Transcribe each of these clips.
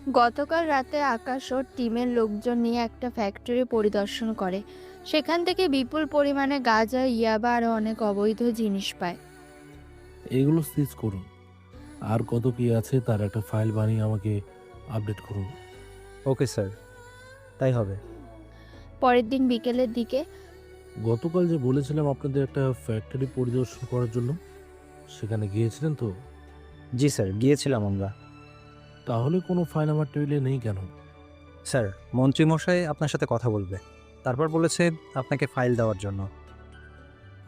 গতকাল রাতে আকাশ ও টিমের লোকজন নিয়ে একটা ফ্যাক্টরি পরিদর্শন করে। সেখান থেকে বিপুল পরিমাণে গাঁজা, ইয়াবা আর অনেক অবৈধ জিনিস পায়। এগুলো সিজ করুন। আর কত কি আছে তার একটা ফাইল বানিয়ে আমাকে আপডেট করুন। ওকে স্যার, তাই হবে। পরের দিন বিকেলের দিকে গতকাল যে বলেছিলাম আপনাদের একটা ফ্যাক্টরি পরিদর্শন করার জন্য, সেখানে গিয়েছিলেন তো? জি স্যার, গিয়েছিলাম আমরা। তাহলে কোনো ফাইল আমার টেবিলে নেই কেন? স্যার, মন্ত্রীমশাই আপনার সাথে কথা বলবে, তারপর বলেছে আপনাকে ফাইল দেওয়ার জন্য।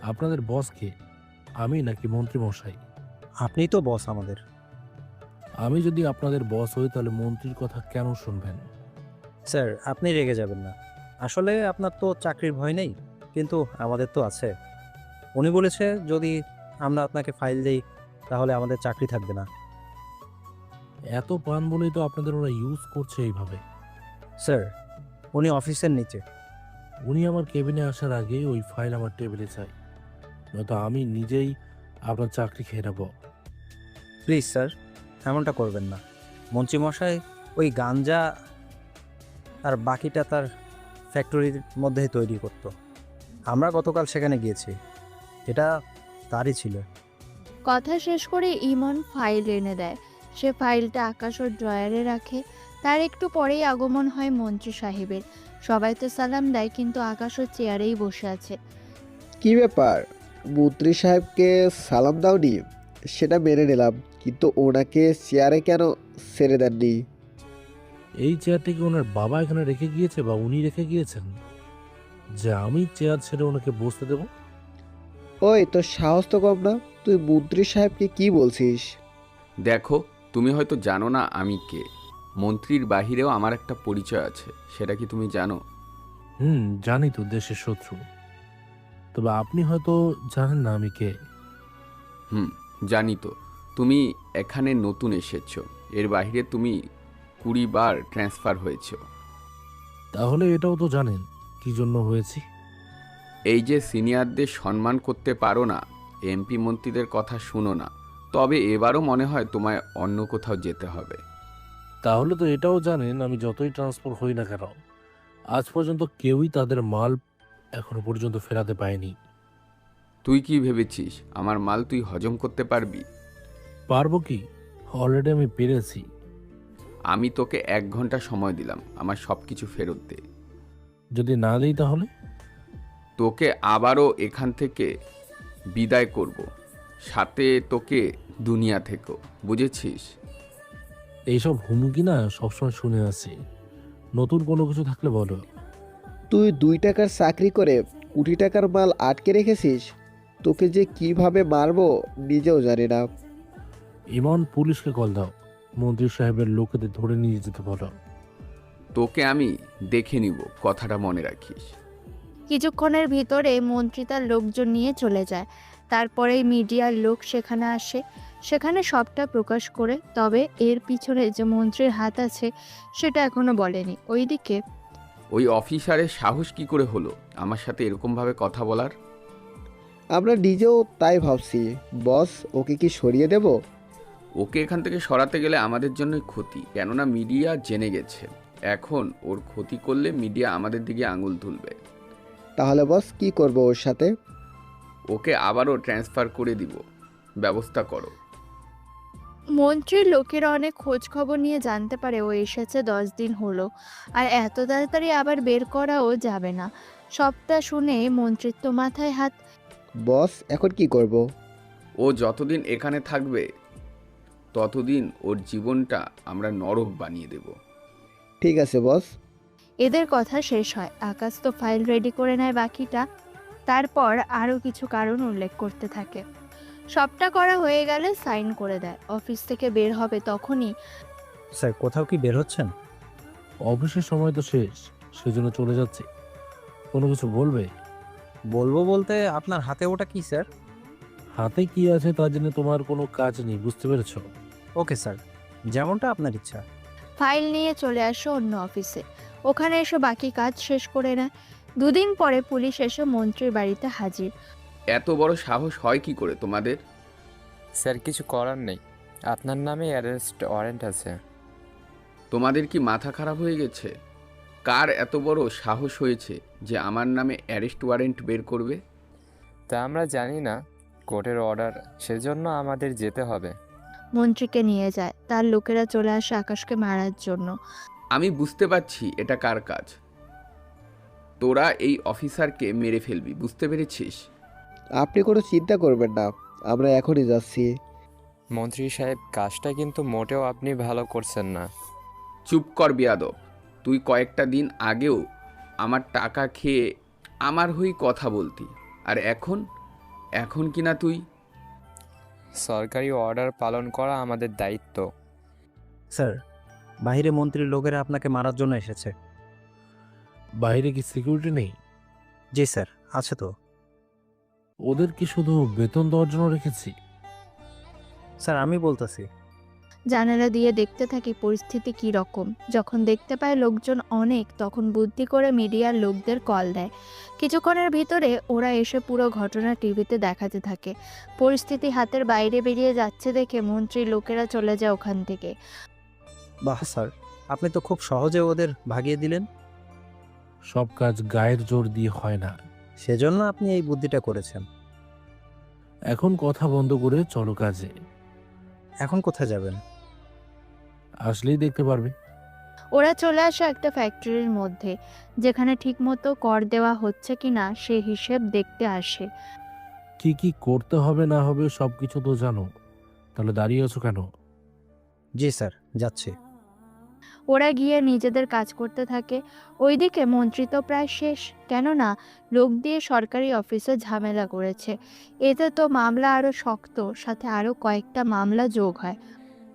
আপনাদের বস কে, আমি নাকি মন্ত্রী মশাই? আপনিই তো বস আমাদের। আমি যদি আপনাদের বস হই তাহলে মন্ত্রীর কথা কেন শুনবেন? স্যার, আপনি রেগে যাবেন না। আসলে আপনার তো চাকরির ভয় নেই, কিন্তু আমাদের তো আছে। উনি বলেছে যদি আমরা আপনাকে ফাইল দেই তাহলে আমাদের চাকরি থাকবে না। এত পান বলেই তো আপনাদের ওরা ইউজ করছে এইভাবে। স্যার, উনি অফিসের নিচে। উনি আমার কেবিনে আসার আগে ওই ফাইল আমার টেবিলে চাই, নয়তো আমি নিজেই আপনার চাকরি খেয়ে নেব। প্লিজ স্যার, এমনটা করবেন না। মন্ত্রীমশাই ওই গাঞ্জা আর বাকিটা তার ফ্যাক্টরির মধ্যেই তৈরি করত। আমরা গতকাল সেখানে গিয়েছি, এটা তারই ছিল। কথা শেষ করে ইমন ফাইল এনে দেয়। সে ফাইলটা আকাশ ওর ড্রয়ারে রাখে। তার একটু পরেই আগমন হয় মন্ত্রী সাহেবের। সবাই তো সালাম দেয়, কিন্তু আকাশ ওর চেয়ারেই বসে আছে। কি ব্যাপার, মন্ত্রী সাহেবকে সালাম দাওনি? সেটা মেনে নিলাম, কিন্তু ওনাকে চেয়ারে কেন ছেড়ে দেননি? এই চেয়ারটি কি ওনার বাবা এখানে রেখে গিয়েছে বা উনি রেখে গিয়েছেন যে আমি চেয়ার ছেড়ে ওনাকে বসতে দেব? ওই তোর সাহস তো কম না, তুই মন্ত্রী সাহেবকে কি বলছিস? দেখো, তুমি হয়তো জানো না আমি কে। মন্ত্রীর বাহিরেও আমার একটা পরিচয় আছে, সেটা কি তুমি জানো? জানি তো, দেশের শত্রু। তবে আপনি হয়তো জানেন না আমি কে। হুম, জানি তো। তুমি এখানে নতুন এসেছো, এর বাইরে তুমি 20 বার ট্রান্সফার হয়েছো। তাহলে এটাও তো জানেন কি জন্য হয়েছি। এই যে সিনিয়রদের সম্মান করতে পারো না, এমপি মন্ত্রীদের কথা শুনো না, তবে এবারও মনে হয় তোমায় অন্য কোথাও যেতে হবে। তাহলে তো এটাও জানেন আমি যতই ট্রান্সফার হই না কেন, আজ পর্যন্ত কেউই তাদের মাল এখনো পর্যন্ত ফেরাতে পায়নি। তুই কি ভেবেছিস আমার মাল তুই হজম করতে পারবি? পারবো কি? অলরেডি আমি পেরেছি। আমি তোকে 1 ঘন্টা সময় দিলাম আমার সব কিছু ফেরত দে। যদি না দিই তাহলে? তোকে আবারও এখান থেকে বিদায় করব, সাথে তোকে দুনিয়া থেকেও, বুঝেছিস? এইসব হুমকি না সবসময় শুনে আসি। নতুন কোনো কিছু থাকলে বলো। তুই 2 টাকার চাকরি করে কোটি টাকার মাল আটকে রেখেছিস। তোকে যে কিভাবে মারবো নিজেও জানি না। ইমন, পুলিশকে কল দাও। মন্ত্রী সাহেবের লোকেদের ধরে নিয়ে যেতে বলো। তোকে আমি দেখে নিব, কথাটা মনে রাখিস। কিছুক্ষণের ভিতরে মন্ত্রী তার লোকজন নিয়ে চলে যায়। তারপরে মিডিয়ার লোক সেখানে আসে। সেখানে সবটা প্রকাশ করে, তবে এর পিছনে যে মন্ত্রীর হাত আছে সেটা এখনো বলেনি। ওইদিকে ওই অফিসারের সাহস কি করে হলো আমার সাথে এরকমভাবে কথা বলার? আমরা নিজেও তাই ভাবছি। বস, ওকে কি সরিয়ে দেব? ওকে এখান থেকে সরাতে গেলে আমাদের জন্যই ক্ষতি, কেননা মিডিয়া জেনে গেছে। এখন ওর ক্ষতি করলে মিডিয়া আমাদের দিকে আঙুল তুলবে। তাহলে বস কি করব ওর সাথে? ওকে আবারও ট্রান্সফার করে দিব, ব্যবস্থা করো। মন্ত্রীর লোকেরা অনেক খোঁজ খবর নিয়ে জানতে পারে ও এসেছে 10 দিন হলো, আর এত তাড়াতাড়ি আবার বের করাও যাবে না। সবটা শুনে মন্ত্রীর তো মাথায় হাত। বস, এখন কি করব? ও যতদিন এখানে থাকবে ততদিন ওর জীবনটা আমরা নরক বানিয়ে দেব। ঠিক আছে বস। এদের কথা শেষ হয়, আকাশ তো ফাইল রেডি করে নেয় বাকিটা। তারপর আরও কিছু কারণ উল্লেখ করতে থাকে। সবটা করা হয়ে গেলে সাইন করে দেয়। অফিস থেকে বের হবে তখনই স্যার, কোথাও কি বের হচ্ছেন? অফিসের সময় তো শেষ, সেজন্য চলে যাচ্ছি। কোনো কিছু বলবে? বলবো বলতে আপনার হাতে ওটা কি স্যার? হাতে কি আছে তা জেনে তোমার কোনো কাজ নেই, বুঝতে পেরেছো? ওকে স্যার, যেমনটা আপনার ইচ্ছা। ফাইল নিয়ে চলে আসে অন্য অফিসে। ওখানে এসে বাকি কাজ শেষ করে নেয়। 2 দিন পরে পুলিশ এসে মন্ত্রীর বাড়িতে হাজির। এত বড় সাহস হয় কি করে তোমাদের? স্যার, কিছু করার নেই, আপনার নামে অ্যারেস্ট ওয়ারেন্ট আছে। তোমাদের কি মাথা খারাপ হয়ে গেছে? কার এত বড় সাহস হয়েছে যে আমার নামে অ্যারেস্ট ওয়ারেন্ট বের করবে? তা আমরা জানি না, কোর্টের অর্ডার, সেজন্য আমাদের যেতে হবে। মন্ত্রীকে নিয়ে যায়, তার লোকেরা চলে আসে আকাশকে মারার জন্য। আমি বুঝতে পারছি এটা কার কাজ। তোরা এই অফিসারকে মেরে ফেলবি, বুঝতে পেরেছিস? আপনি কোনো চিন্তা করবেন না, আমরা এখনই যাচ্ছি। মন্ত্রী সাহেব, কাজটা কিন্তু মোটেও আপনি ভালো করছেন না। চুপ কর বেয়াদব। তুই কয়েকটা দিন আগেও আমার টাকা খেয়ে আমার হয়ে কথা বলতি, আর এখন কি না তুই? সরকারি অর্ডার পালন করা আমাদের দায়িত্ব। স্যার, বাইরে মন্ত্রীর লোকেরা আপনাকে মারার জন্য এসেছে। বাইরে কি সিকিউরিটি নেই? জি স্যার, আছে তো। ওদের কি শুধু বেতন দেওয়ার জন্য রেখেছি? স্যার, আমি বলতেছি। জানালা দিয়ে দেখতে থাকি পরিস্থিতি কি রকম। যখন দেখতে পায় লোকজন অনেক, তখন বুদ্ধি করে মিডিয়ার লোকদের কল দেয়। কিছুক্ষণের ভিতরে ওরা এসে পুরো ঘটনা টিভিতে দেখাতে থাকে। পরিস্থিতি হাতের বাইরে বেরিয়ে যাচ্ছে দেখে মন্ত্রীর লোকেরা চলে যায় ওখান থেকে। বাহ স্যার, আপনি তো খুব সহজে ওদের ভাগিয়ে দিলেন। সব কাজ গায়ের জোর দিয়ে হয় না। সেজন্য আপনি এই বুদ্ধিটা করেছেন। এখন কথা বন্ধ করে চলো কাজে। এখন কোথায় যাবেন? আসলেই দেখতে পারবে। ওরা চলে আসে একটা ফ্যাক্টরির মধ্যে, যেখানে ঠিকমতো কর দেওয়া হচ্ছে কিনা সে হিসেব দেখতে আসে। কি কি করতে হবে না হবে সবকিছু তো জানো, তাহলে দাঁড়িয়ে আছো কেন? জি স্যার, যাচ্ছি। ওরা গিয়ে নিজেদের কাজ করতে থাকে। ওইদিকে মন্ত্রী তো প্রায় শেষ, কেননা লোক দিয়ে সরকারি অফিসে ঝামেলা করেছে। এতে তো মামলা আরো শক্ত, সাথে আরো কয়েকটা মামলা যোগ হয়।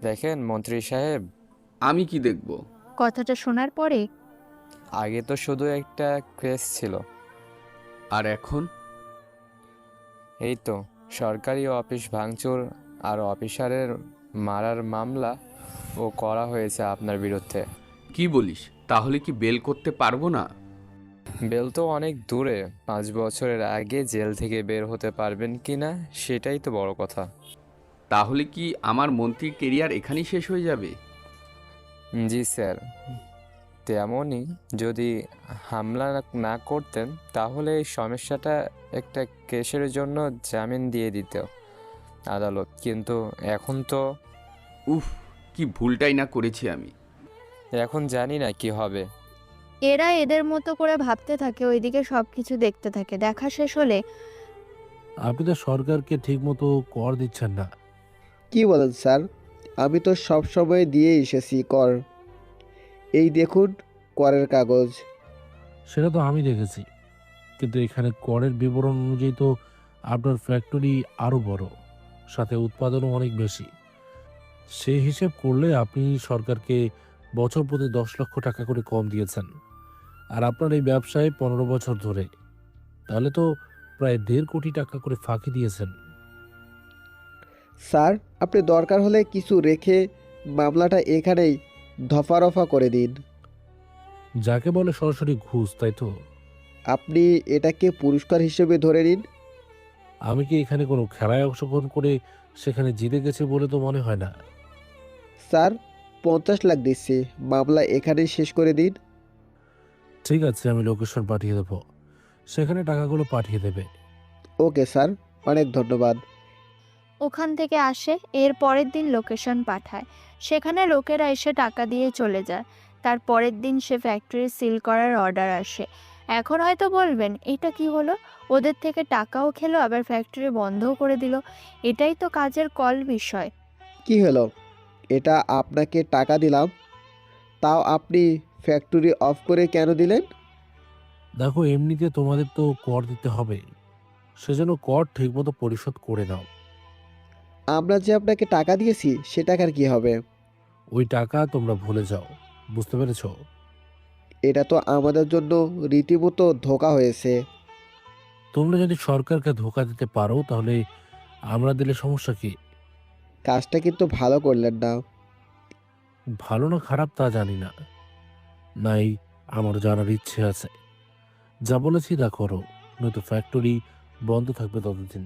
দেখেন মন্ত্রী সাহেব, আমি কি দেখব? কথাটা শোনার পরে আগে তো শুধু একটা কেস ছিল, আর এখন? এই তো সরকারি অফিস ভাঙচুর আর অফিসারের মারার মামলা ও করা হয়েছে আপনার বিরুদ্ধে। কি বলিস? তাহলে কি বেল করতে পারবো না? বেল তো অনেক দূরে, 5 বছরের আগে জেল থেকে বের হতে পারবেন কিনা সেটাই তো বড় কথা। তাহলে কি আমার মন্ত্রীর কেরিয়ার এখানেই শেষ হয়ে যাবে? জি স্যার, তেমনই যদি হামলা না করতেন তাহলে এই সমস্যাটা একটা কেসের জন্য জামিন দিয়ে দিত আদালত, কিন্তু এখন তো উফ, কি ভুলটাই না করেছি আমি। এখন জানি না কি হবে। এরা এদের মতো করে ভাবতে থাকে, ওইদিকে সবকিছু দেখতে থাকে। দেখা শেষ হলে আপনি তো সরকারকে ঠিকমতো কর দিচ্ছেন না। কি বলেন স্যার? আমি তো সব সময় দিয়ে এসেছি কর। এই দেখুন করের কাগজ। সেটা তো আমি দেখেছি, কিন্তু এখানে করের বিবরণ অনুযায়ী তো আপনার ফ্যাক্টরি আরো বড়, সাথে উৎপাদনও অনেক বেশি। সেই হিসেব করলে আপনি সরকারকে বছর প্রতি 10 লক্ষ টাকা করে কম দিয়েছেন, আর আপনার এই ব্যবসায় 15 বছর ধরে, তাহলে তো প্রায় 1.5 কোটি টাকা করে ফাঁকি দিয়েছেন। স্যার, আপনি দরকার হলে কিছু রেখে মামলাটা এখানেই দফা করে দিন। যাকে বলে সরাসরি ঘুষ, তাই তো? আপনি এটাকে পুরস্কার হিসেবে ধরে নিন। আমি কি এখানে কোনো খেলায় অংশগ্রহণ করে সেখানে জিতে গেছে বলে তো মনে হয় না। স্যার, 50 লাখ দিচ্ছি, মামলা এখানেই শেষ করে দিন। ঠিক আছে, আমি লোকেশন পাঠিয়ে দেবো, সেখানে টাকাগুলো পাঠিয়ে দেবে। ওকে স্যার, অনেক ধন্যবাদ। ওখান থেকে আসে, এর পরের দিন লোকেশন পাঠায়। সেখানে লোকেরা এসে টাকা দিয়ে চলে যায়। তার পরের দিন সে ফ্যাক্টরি সিল করার অর্ডার আসে। এখন হয়তো বলবেন এটা কি হলো, ওদের থেকে টাকাও খেলো আবার ফ্যাক্টরি বন্ধও করে দিল। এটাই তো কাজের কল বিষয়। কি হলো? এটা আপনাকে টাকা দিলাম, তাও আপনি ফ্যাক্টরি অফ করে কেন দিলেন? দেখো, এমনিতে তোমাদের তো কর দিতে হবে, সেজন্য কর ঠিকমতো পরিশোধ করে নাও। আমরা যে আপনাকে টাকা দিয়েছি সে টাকার কি হবে? ওই টাকা তোমরা ভুলে যাও, বুঝতে পেরেছো? এটা তো আমাদের জন্য রীতিমতো ধোঁকা হয়েছে। তোমরা যদি সরকারকে ধোঁকা দিতে পারো তাহলে আমরা দিলে সমস্যা কি? কাজটা কিন্তু ভালো করলেন না। ভালো না খারাপ তা জানি না, নাই আমার জানার ইচ্ছে আছে। যা বলেছি তা করো, নয়তো ফ্যাক্টরি বন্ধ থাকবে ততদিন।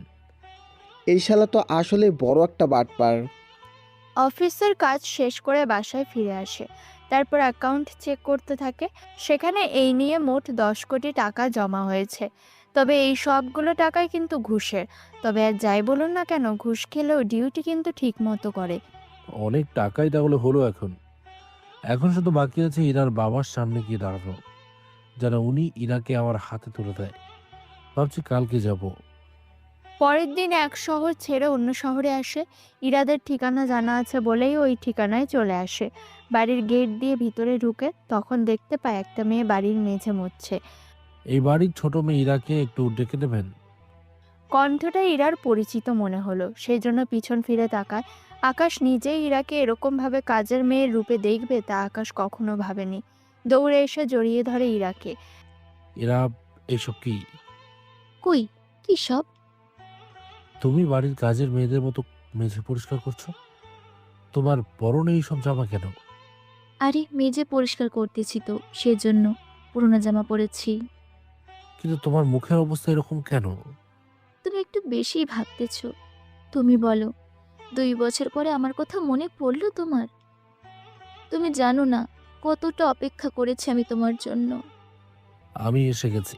এই শালা তো আসলে বড় একটা বাটপার। অফিসের কাজ শেষ করে বাসায় ফিরে আসে। তারপর অ্যাকাউন্ট চেক করতে থাকে। সেখানে এই নিয়ে মোট 10 কোটি টাকা জমা হয়েছে। তবে এই সবগুলো টাকাই কিন্তু ঘুষের। তবে আর যাই বলুন না কেন, ঘুষ খেলেও ডিউটি কিন্তু ঠিক মতো করে। অনেক টাকাই তাহলে হলো এখন। এখন শুধু বাকি আছে ইরার বাবার সামনে গিয়ে দাঁড়ানো, যেন উনি ইরাকে আমার হাতে তুলে দেয়। ভাবছি কালকে যাব। পরের দিন এক শহর ছেড়ে অন্য শহরে আসে। ইরাদের ঠিকানা জানা আছে বলেই ওই ঠিকানায় চলে আসে। বাড়ির গেট দিয়ে ভিতরে ঢুকে তখন দেখতে পায় একটা মেয়ে বাড়ির মেঝে মুছছে। এই বাড়ির ছোট মেয়ে ইরাকে একটু ডেকে দেবেন। কণ্ঠটা ইরার পরিচিত মনে হলো, সেই জন্য পিছন ফিরে তাকায়। আকাশ নিজেই ইরাকে এরকমভাবে কাজের মেয়ের রূপে দেখবে তা আকাশ কখনো ভাবেনি। দৌড়ে এসে জড়িয়ে ধরে ইরাকে। এরা এসব কি? কই, কি সব? তুমি বাড়ির কাজের মেয়েদের মতো মেঝে পরিষ্কার করছো? তোমার পরনে এইসব জামা কেন? আরে মেজে পরিষ্কার করতেছি তো, সেজন্য পুরোনো জামা পরেছি। কিন্তু তোমার মুখের অবস্থা এরকম কেন? তুমি একটু বেশিই ভাবতেছ। তুমি বলো, 2 বছর পরে আমার কথা মনে পড়লো তোমার? তুমি জানো না কতটা অপেক্ষা করেছি আমি তোমার জন্য। আমি এসে গেছি,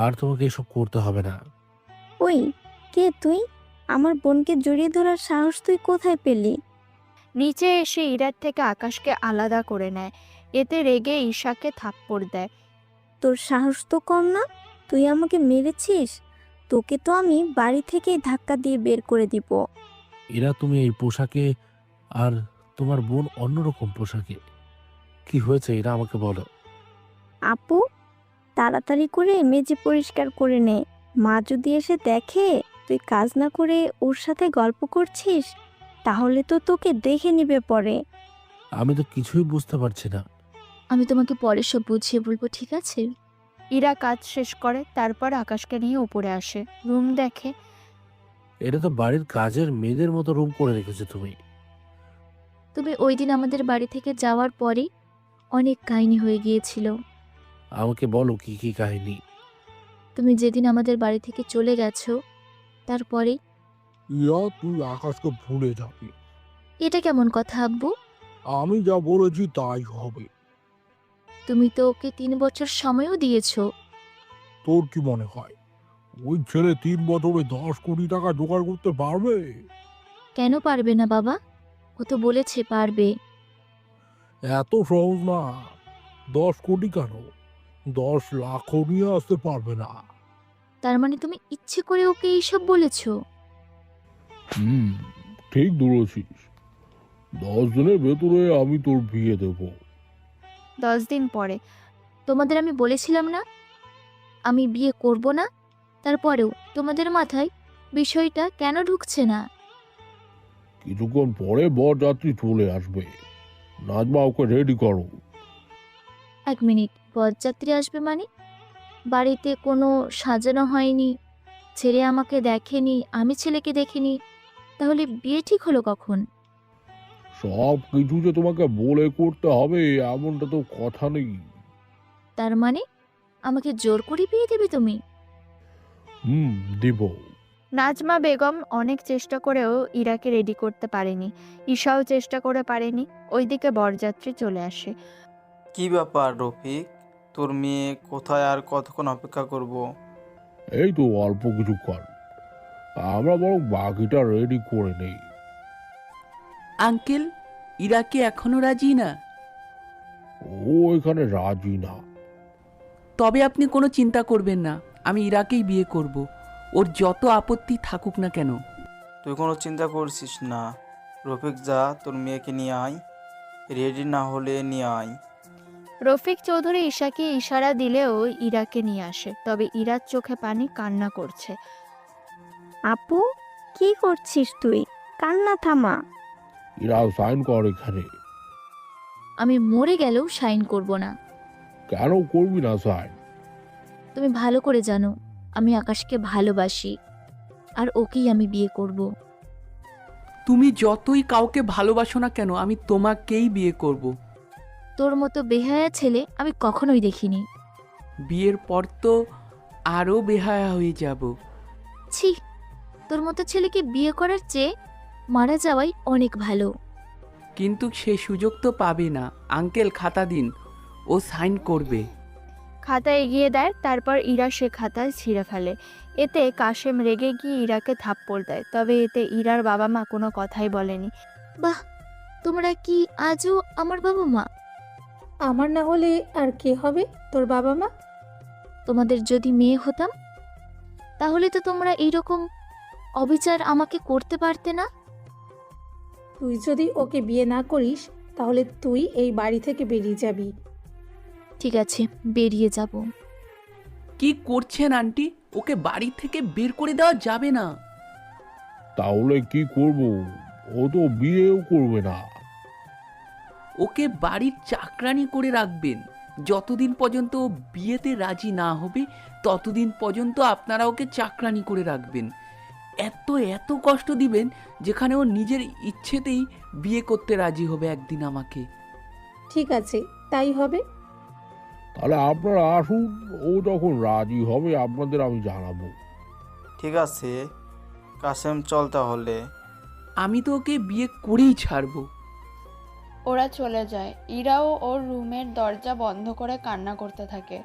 আর তোমাকে এসব করতে হবে না। ওই, কে তুই? আমার বোনকে জড়িয়ে ধরার সাহস তুই কোথায় পেলি? নিচে এসে ইরার থেকে আকাশকে আলাদা করে নেয়। এতে রেগে ঈশাকে থাপ্পড় দেয়। তোর সাহস তো কম না, তুই আমাকে মেরেছিস। তোকে তো আমি বাড়ি থেকেই ধাক্কা দিয়ে বের করে দিব। এরা তুমি এই পোশাকে আর তোমার বোন অন্যরকম পোশাকে, কি হয়েছে এরা আমাকে বলো। আপু, তাড়াতাড়ি করে মেঝে পরিষ্কার করে নে। মা যদি এসে দেখে তুই কাজ না করে ওর সাথে গল্প করছিস, তাহলে তো তোকে দেখে নিবে পরে। আমি তো কিছুই বুঝতে পারছি না। আমি তোমাকে পরে সব বুঝিয়ে বলবো, ঠিক আছে? ইরা কাজ শেষ করে তারপর আকাশকে নিয়ে উপরে আসে। রুম দেখে। এটা তো বাড়ির কাজের মেয়েদের মতো রুম করে রেখেছো তুমি। তুমি ওই দিন আমাদের বাড়ি থেকে যাওয়ার পরেই অনেক কাহিনী হয়ে গিয়েছিল। আমাকে বলো কি কি কাহিনী। তুমি যেদিন আমাদের বাড়ি থেকে চলে গেছো তারপরেই। ইয়া, তুই আকাশকে ভুলে যাবি। এটা কেমন কথা আব্বু? আমি যা বলেছি তাই হবে। তুমি তো ওকে 3 বছর সময়ও দিয়েছো। তোর কি মনে হয় ওই ছেলে 3 বছরে 10 কোটি টাকা জোগাড় করতে পারবে? কেন পারবে না বাবা? ও তো বলেছে পারবে। এত সহজ না। 10 কোটি কেন, 10 লাখও নিয়ে আসতে পারবে না। তার মানে তুমি ইচ্ছে করে ওকে এইসব বলেছো? ঠিক ধরেছিস। 10 দিনের ভেতরে আমি তোর বিয়ে দেব। 10 দিন পরে। তোমাদের আমি বলেছিলাম না আমি বিয়ে করব না? তারপরেও তোমাদের মাথায় বিষয়টা কেন ঢুকছে না? কিছুক্ষণ পরে বরযাত্রী চলে আসবে। নাজমা, ওকে রেডি করো। 1 মিনিট, বরযাত্রী আসবে মানে? বাড়িতে কোনো সাজানো হয়নি, ছেলে আমাকে দেখেনি, আমি ছেলেকে দেখিনি, তাহলে বিয়ে ঠিক হলো কখন? সব কিছু যে তোমাকে বলে করতে হবে এমনটা তো কথা নেই। তার মানে আমাকে জোর করে বিয়ে দেবে তুমি? দিব। নাজমা বেগম অনেক চেষ্টা করেও ইরাকে রেডি করতে পারেনি। ঈশাও চেষ্টা করে পারেনি। ওইদিকে বরযাত্রী চলে আসে। কি ব্যাপার রফিক, তোর মেয়ে কোথায় আর কতক্ষণ অপেক্ষা করব? এই তো অল্প কিছুক্ষণ, আমরা বরং বাকিটা রেডি করে নেই। আঙ্কেল, ইরা কি এখনো রাজি না? ও এখানে রাজি না। তবে আপনি কোনো চিন্তা করবেন না, আমি ইরাকেই বিয়ে করব। ওর যত আপত্তি থাকুক না কেন। তুই কোনো চিন্তা করছিস না। রফিক, যা তোর মেয়েকে নিয়ে আয়, রেডি না হলে নিয়ে আয়। রফিক চৌধুরী ঈশাকে ইশারা দিলেও ইরাকে নিয়ে আসে। তবে ইরার চোখে পানি, কান্না করছে। আপু, কি করছিস তুই? কান্না থামা। এরা সাইন কর এখানে। আমি মরে গেলেও সাইন করব না। কেন করবি না সাইন? তুমি ভালো করে জানো আমি আকাশকে ভালোবাসি, আর ওকেই আমি বিয়ে করব। তুমি যতই কাউকে ভালোবাসো না কেন, আমি তোমাকেই বিয়ে করব। তোর মতো বেহায়া ছেলে আমি কখনোই দেখিনি। বিয়ের পর তো আরও বেহায়া হয়ে যাব। ছি, তোর মতো ছেলেকে বিয়ে করার চেয়ে মারা যাওয়াই অনেক ভালো। কিন্তু সেই সুযোগ তো পাবে না। আঙ্কেল খাতা দিন, ও সাইন করবে। খাতা এগিয়ে দেয়, তারপর ইরা সে খাতা ছিঁড়ে ফেলে। এতে কাশেম রেগে গিয়ে ইরাকে থাপ্পড় দেয়, তবে এতে ইরার বাবা মা কোনো কথাই বলেনি। বাহ, তোমরা কি আজও আমার বাবা মা? আমার না হলে আর কে হবে তোর বাবা মা? তোমাদের যদি মেয়ে হতাম তাহলে তো তোমরা এইরকম অবিচার আমাকে করতে পারতে না। তুই যদি ওকে বিয়ে না করিস তাহলে তুই এই বাড়ি থেকে বেরিয়ে যাবি। ঠিক আছে, বেরিয়ে যাব। কি করছেন আন্টি? ওকে বাড়ি থেকে বের করে দেওয়া যাবে না। তাহলে কি করব? ও তো বিয়েও করবে না। ওকে বাড়ির চাকরানি করে রাখবেন। যতদিন পর্যন্ত ও বিয়েতে রাজি না হবে ততদিন পর্যন্ত আপনারা ওকে চাকরানি করে রাখবেন। এত এত কষ্ট দিবেন যেখানে ও নিজের ইচ্ছেতেই বিয়ে করতে রাজি হবে একদিন আমাকে। ঠিক আছে, তাই হবে। তাহলে আপনারা আসুন, ও যখন রাজি হবে আপনাদের আমি জানাবো। ঠিক আছে কাসেম, চল তাহলে। আমি তো ওকে বিয়ে করেই ছাড়বো। ওরা চলে যায়। ইরাও ওর রুমের দরজা বন্ধ করে কান্না করতে থাকে,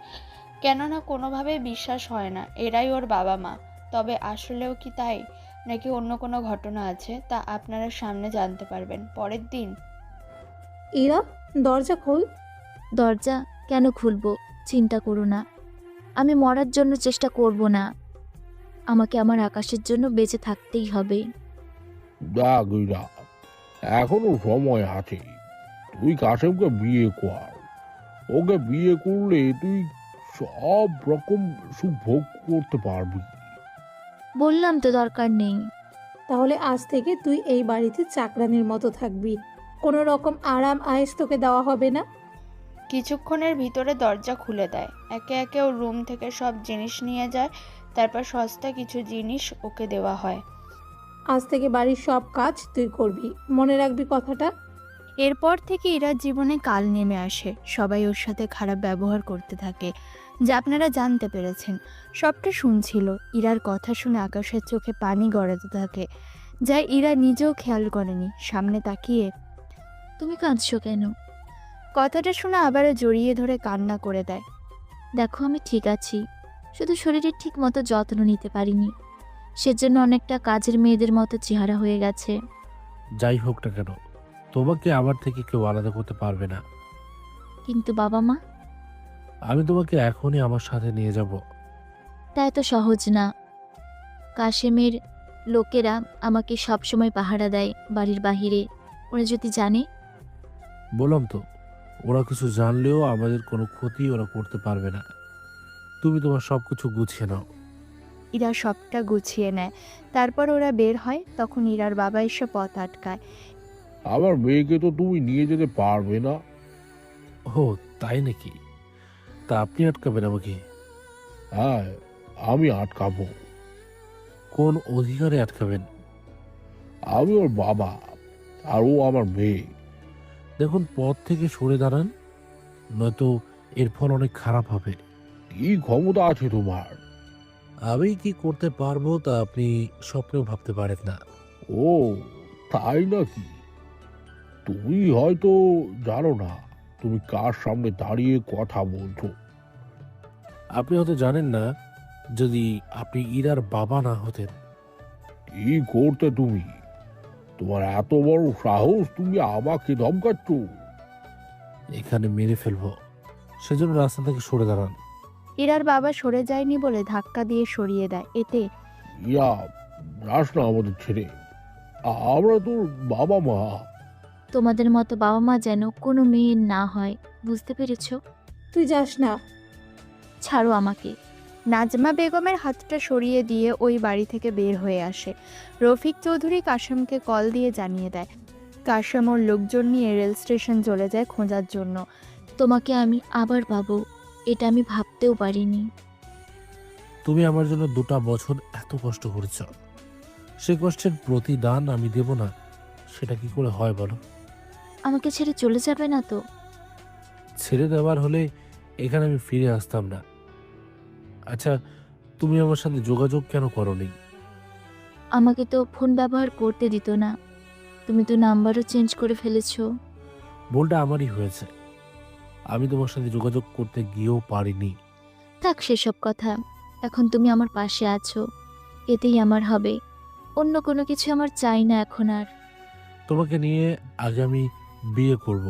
কেননা কোনোভাবে বিশ্বাস হয় না এরাই ওর বাবা মা। তবে আসলেও কি তাই, নাকি অন্য কোনো ঘটনা আছে, তা আপনারা সামনে জানতে পারবেন পরের দিন। ইরা, দরজা খোল। দরজা কেন খুলবো? চিন্তা করো না, আমি মরার জন্য চেষ্টা করব না। আমাকে আমার আকাশের জন্য বেঁচে থাকতেই হবে। দেখ ইরা, এখনো সময় আছে। তুই কাসেমকে বিয়ে কর। ওকে বিয়ে করলে তুই সব রকম সুখ ভোগ করতে পারবি। বললাম তো দরকার নেই। তাহলে আজ থেকে তুই এই বাড়িতে চাকরানির মতো থাকবি। কোনো রকম আরাম আয়েস তোকে দেওয়া হবে না। কিছুক্ষণের ভিতরে দরজা খুলে দেয়। একে একে ওর রুম থেকে সব জিনিস নিয়ে যায়, তারপর সস্তা কিছু জিনিস ওকে দেওয়া হয়। আজ থেকে বাড়ির সব কাজ তুই করবি, মনে রাখবি কথাটা। এরপর থেকে ইরার জীবনে কাল নেমে আসে। সবাই ওর সাথে খারাপ ব্যবহার করতে থাকে, যা আপনারা জানতে পেরেছেন। সবটা শুনছিল। ইরার কথা শুনে আকাশের চোখে পানি গড়াতে থাকে, যা ইরা নিজেও খেয়াল করেনি। সামনে তাকিয়ে, তুমি কাঁদছো কেন? কথাটা শুনে আবারও জড়িয়ে ধরে কান্না করে দেয়। দেখো, আমি ঠিক আছি, শুধু শরীরের ঠিক মতো যত্ন নিতে পারিনি। সেজন্য অনেকটা কাজের মেয়েদের মতো চেহারা হয়ে গেছে। যাই হোক না কেন, তোমাকে আমার থেকে কেউ আলাদা করতে পারবে না। কিন্তু বাবা মা? আমি তোমাকে এখনই আমার সাথে নিয়ে যাব। তা এত সহজ না। কাশেমের লোকেরা আমাকে সবসময় পাহারা দেয় বাড়ির বাহিরে। ওরা যদি জানে? বললাম তো, ওরা কিছু জানলেও আমাদের কোনো ক্ষতি ওরা করতে পারবে না। তুমি তোমার সব কিছু গুছিয়ে নাও। ইরা সবটা গুছিয়ে নেয়। তারপর ওরা বের হয়। তখন ইরার বাবা এসে পথ আটকায়। আমার মেয়েকে তো তুমি নিয়ে যেতে পারবে না। ও তাই নাকি? তা আপনি আটকাবেন আমাকে? হ্যাঁ, আমি আটকাবো। কোন অধিকারে আটকাবেন? আমি ওর বাবা, আর ও আমার মেয়ে। দেখুন, পথ থেকে সরে দাঁড়ান, নয়তো এর ফল অনেক খারাপ হবে। কি ক্ষমতা আছে তোমার? আমি কি করতে পারবো তা আপনি স্বপ্নেও ভাবতে পারেন না। ও তাই নাকি? তুমি হয়তো জানো না তুমি কার সামনে দাঁড়িয়ে কথা বলছো। আপনি হয়তো জানেন না, যদি আপনি ইরার বাবা না হতেন। কি করতে তুমি? তোমার এত বড় সাহস, তুমি আমাকে ধমকাচ্ছ? এখানে মেরে ফেলবো, সেজন্য রাস্তা থেকে সরে দাঁড়ান। ইরার বাবা সরে যায়নি বলে ধাক্কা দিয়ে সরিয়ে দেয়। এতে ইয়া, যাস না আমাদের ছেড়ে। আমরা তোর বাবা মা। তোমাদের মতো বাবা মা যেন কোনো মেয়ের না হয়, বুঝতে পেরেছো? তুই যাস না। ছাড়ো আমাকে। নাজমা বেগমের হাতটা সরিয়ে দিয়ে ওই বাড়ি থেকে বের হয়ে আসে। রফিক চৌধুরী কাশেমকে কল দিয়ে জানিয়ে দেয়। কাশেম ওর লোকজন নিয়ে রেল স্টেশন চলে যায় খোঁজার জন্য। তোমাকে আমি আবার পাবো, এটা আমি ভাবতেও পারিনি। তুমি আমার জন্য 2টা বছর এত কষ্ট করেছ, সে কষ্টের প্রতিদান আমি দেব না? সেটা কি করে হয় বলো? আমাকে ছেড়ে চলে যাবে না তো? ছেড়ে দেওয়ার হলে এখানে আমি ফিরে আসতাম না। আচ্ছা, তুমি আমার সাথে যোগাযোগ কেন করোনি? আমাকে তো ফোন ব্যবহার করতে দিত না, তুমি তো নাম্বারও চেঞ্জ করে ফেলেছো। ভুলটা আমারই হয়েছে। আমি তোমার সাথে যোগাযোগ করতে গিয়েও পারিনি। থাক সেসব কথা, এখন তুমি আমার পাশে আছো, এতেই আমার হবে। অন্য কোনো কিছু আমার চাই না এখন আর। তোমাকে নিয়ে আগে আমি বিয়ে করব,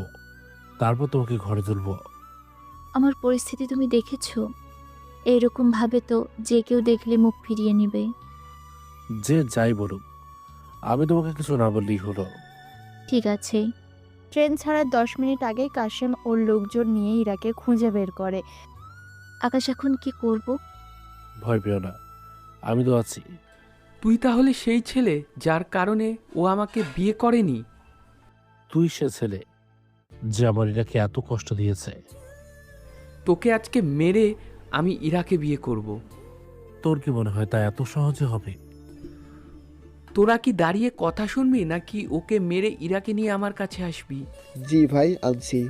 তারপর তোমাকে ঘরে তুলব। আমার পরিস্থিতি তুমি দেখেছো? এইরকম ভাবে তো যে কেউ দেখলে মুখ ফিরিয়ে নেবে। যে যাই বলুক, আমি তোমাকে কিছু না বললেই হলো। ঠিক আছে। ট্রেন ছাড়ার 10 মিনিট আগে কাশেম ওর লোকজন নিয়ে ইরাকে খুঁজে বের করে। আকাশ, এখন কি করব? ভয় পেও না, আমি তো আছি। তুই তাহলে সেই ছেলে যার কারণে ও আমাকে বিয়ে করেনি? তুই সে ছেলে যে আমার ইরাকে এত কষ্ট দিয়েছে। তোকে আজকে মেরে আমি ইরাকে বিয়ে করব। তোর কি মনে হয় তা এত সহজে হবে? তোরা কি দাঁড়িয়ে কথা শুনবি নাকি ওকে মেরে ইরাকে নিয়ে আমার কাছে আসবি? জি ভাই, আনছি।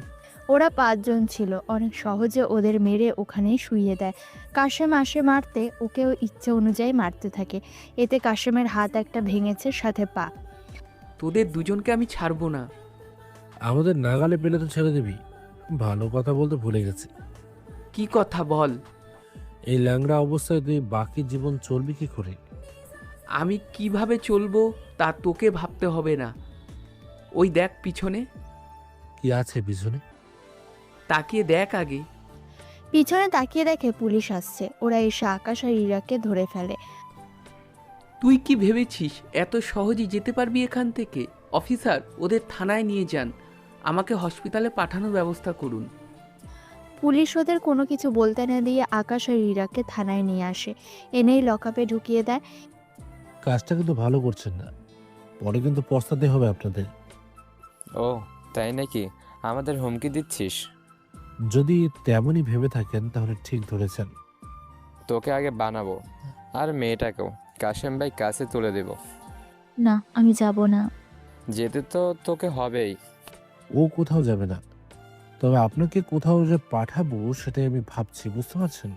ওরা 5 জন ছিল, অনেক সহজে ওদের মেরে ওখানেই শুইয়ে দেয়। কাশেম আসে মারতে, ওকেও ইচ্ছে অনুযায়ী মারতে থাকে। এতে কাশেমের হাত একটা ভেঙেছে, সাথে পা। তোদের দুজনকে আমি ছাড়বো না। আমাদের নাগালে পেলে তো ছেড়ে দিবি? ভালো কথা বলতে ভুলে গেছি। কি কথা বল। এই ল্যাংড়া অবস্থায় তুই বাকি জীবন চলবি কি করে? আমি কিভাবে চলবো তা তোকে ভাবতে হবে না। ওই দেখ পিছনে, কি আছে পিছনে? তাকিয়ে দেখ আগে। পিছনে তাকিয়ে দেখে পুলিশ আসছে। ওরা এসে আকাশ আর ইরাকে ধরে ফেলে। তুই কি ভেবেছিস এত সহজেই যেতে পারবি এখান থেকে? অফিসার, ওদের থানায় নিয়ে যান, আমাকে হসপিটালে পাঠানোর ব্যবস্থা করুন। পুলিশ ওদের কোনো কিছু বলতে না দিয়ে আকাশ আর ইরাকে থানায় নিয়ে আসে, এনেই লকআপে ঢুকিয়ে দেয়। কাজটা কিন্তু ভালো করছেন না, পরে কিন্তু পস্তাতে হবে আপনাদের। ও তাই নাকি? আমাদের হুমকি দিচ্ছিস? যদি তেমনই ভেবে থাকেন তাহলে ঠিক ধরেছেন। তোকে আগে বানাবো, আর মেয়েটাকেও কাশেম ভাই কাছে তুলে দেব। না, আমি যাব না। যেতে তো তোকে হবেই। ও কোথাও যাবে না, তবে আপনাকে কোথাও যে পাঠাবো সেটাই আমি ভাবছি, বুঝতে পারছেন?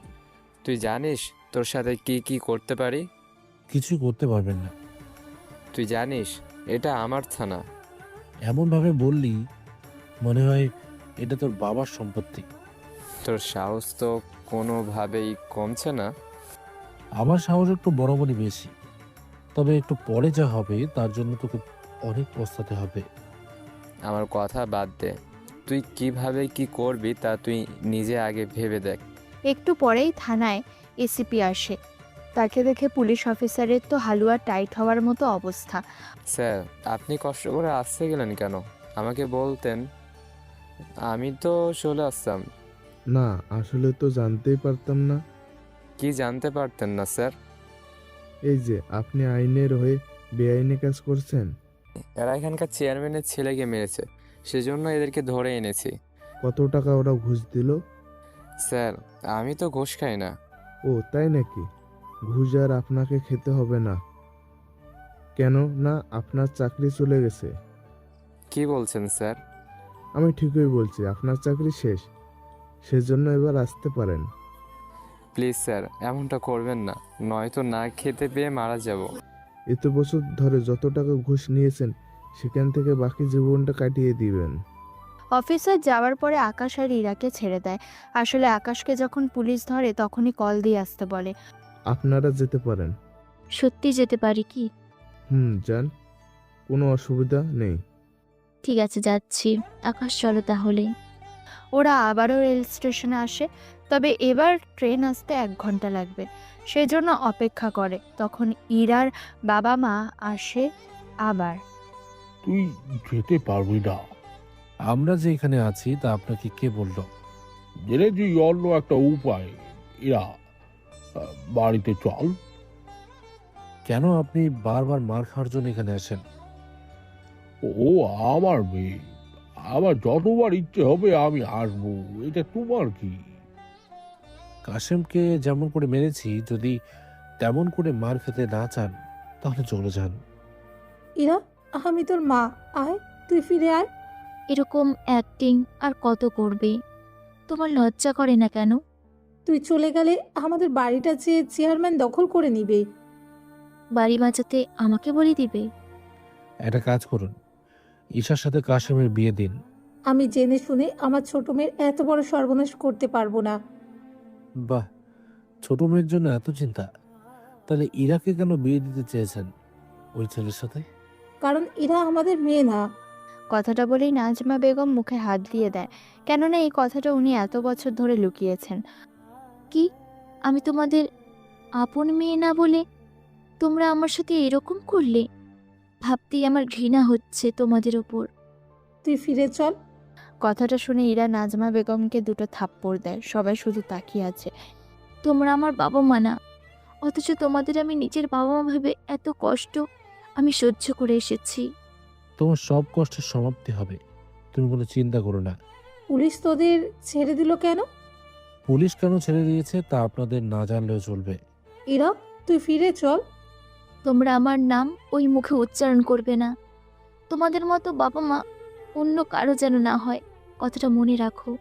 তুই জানিস তোর সাথে কি কি করতে পারি? কিছুই করতে পারবেন না। তুই জানিস এটা আমার থানা। এমনভাবে বললি মনে হয় এটা তোর বাবার সম্পত্তি। তোর সাহস তো কোনোভাবেই কমছে না। আমার সাহস একটু বরাবরই বেশি, তবে একটু পরে যা হবে তার জন্য তোকে অনেক পস্তাতে হবে। আমার কথা বাদ দে, তুই কিভাবে কি করবি তা তুই নিজে আগে ভেবে দেখ। একটু পরেই থানায় এসিপি আসে। তাকে দেখে পুলিশ অফিসারের তো হালুয়া টাইট হওয়ার মতো অবস্থা। স্যার, আপনি কষ্ট করে আসতে গেলেন কেন? আমাকে বলতেন, আমি তো চলে আসতাম। না, আসলে তো জানতেই পারতাম না। কি জানতে পারতেন না স্যার? এই যে আপনি আইনের হয়ে বেআইনি কাজ করছেন। এরা এখানকার চেয়ারম্যানের ছেলেকে মেরেছে, সেজন্য এদেরকে ধরে এনেছি। কত টাকা ওরা ঘুষ দিল? স্যার, আমি তো ঘুষ খাই না। ও তাই নাকি? ঘুষ আর আপনাকে খেতে হবে না। কেন না, আপনার চাকরি চলে গেছে। কি বলছেন স্যার? আমি ঠিকই বলছি, আপনার চাকরি শেষ, সেজন্য এবার আসতে পারেন। প্লিজ স্যার, এমনটা করবেন না, নয়তো না খেতে পেয়ে মারা যাব। এত বছর ধরে যত টাকা ঘুষ নিয়েছেন সেখান থেকে বাকি জীবনটা কাটিয়ে দিবেন। অফিসার যাওয়ার পরে আকাশ আর ইরাকে ছেড়ে দেয়। আসলে আকাশকে যখন পুলিশ ধরে তখনই কল দিয়ে আসতে বলে। আপনারা যেতে পারেন। সত্যি যেতে পারি কি? যান, কোনো অসুবিধা নেই। ঠিক আছে, যাচ্ছি। আকাশ, চলো তাহলে। ওরা আবারও রেল স্টেশনে আসে, তবে এবার ট্রেন আসতে 1 ঘন্টা লাগবে। সেজন্য অপেক্ষা করে। তখন ইরার বাবা মা আসে আবার। তুই যেতে পারবি না। আমরা যে এখানে আছি তা আপনাকে কে বলল? জেনেছি অন্য একটা উপায়। এরা বাড়িতে চল। কেন আপনি বারবার মার খাওয়ার জন্য এখানে আসেন? ও আমার মেয়ে, আমার যতবার ইচ্ছে হবে আমি আসবো, এটা তোমার কি? কাশেমকে যেমন করে মেরেছি, যদি তেমন করে মার খেতে না চান তাহলে চলে যান। ইরা, আমি তোর মা, আয়, তুই ফিরে আয়। এরকম অ্যাক্টিং আর কত করবে? তোমার লজ্জা করে না কেন? তুই চলে গেলে আমাদের বাড়িটা যে চেয়ারম্যান দখল করে নিবে। বাড়ি বাঁচাতে আমাকে বলি দিবে? একটা কাজ করুন, ঈশার সাথে কাশেমের বিয়ে দিন। আমি জেনে শুনে আমার ছোট মেয়ের এত বড় সর্বনাশ করতে পারবো না। বাহ, ছোট মেয়ের জন্য এত চিন্তা। তাহলে ইরাকে কেন বিয়ে দিতে চেয়েছেন ওই ছেলের সাথে? কারণ এরা আমাদের মেয়ে না। কথাটা বলেই নাজমা বেগম মুখে হাত দিয়ে দেয়, কেননা এই কথাটা উনি এত বছর ধরে লুকিয়েছেন। কি, আমি তোমাদের আপন মেয়ে না বলে তোমরা আমার সাথে এরকম করলে? ভাবতেই আমার ঘৃণা হচ্ছে তোমাদের ওপর। তুই ফিরে চল। কথাটা শুনে ইরা নাজমা বেগমকে দুটো থাপ্পড় দেয়। সবাই শুধু তাকিয়ে আছে। তোমরা আমার বাবা মা না, অথচ তোমাদের আমি নিজের বাবা মা ভেবে এত কষ্ট আমি সহ্য করে এসেছি। তোমার সব কষ্টের সমাপ্তি হবে, তুমি কোনো চিন্তা করো না। পুলিশ তোদের ছেড়ে দিল কেন? পুলিশ কেন ছেড়ে দিয়েছে তা আপনাদের না জানলেও চলবে। ইরা, তুই ফিরে চল। তোমরা আমার নাম ওই মুখে উচ্চারণ করবে না। তোমাদের মতো বাবা মা অন্য কারো যেন না হয়, কথাটা মনে রাখো।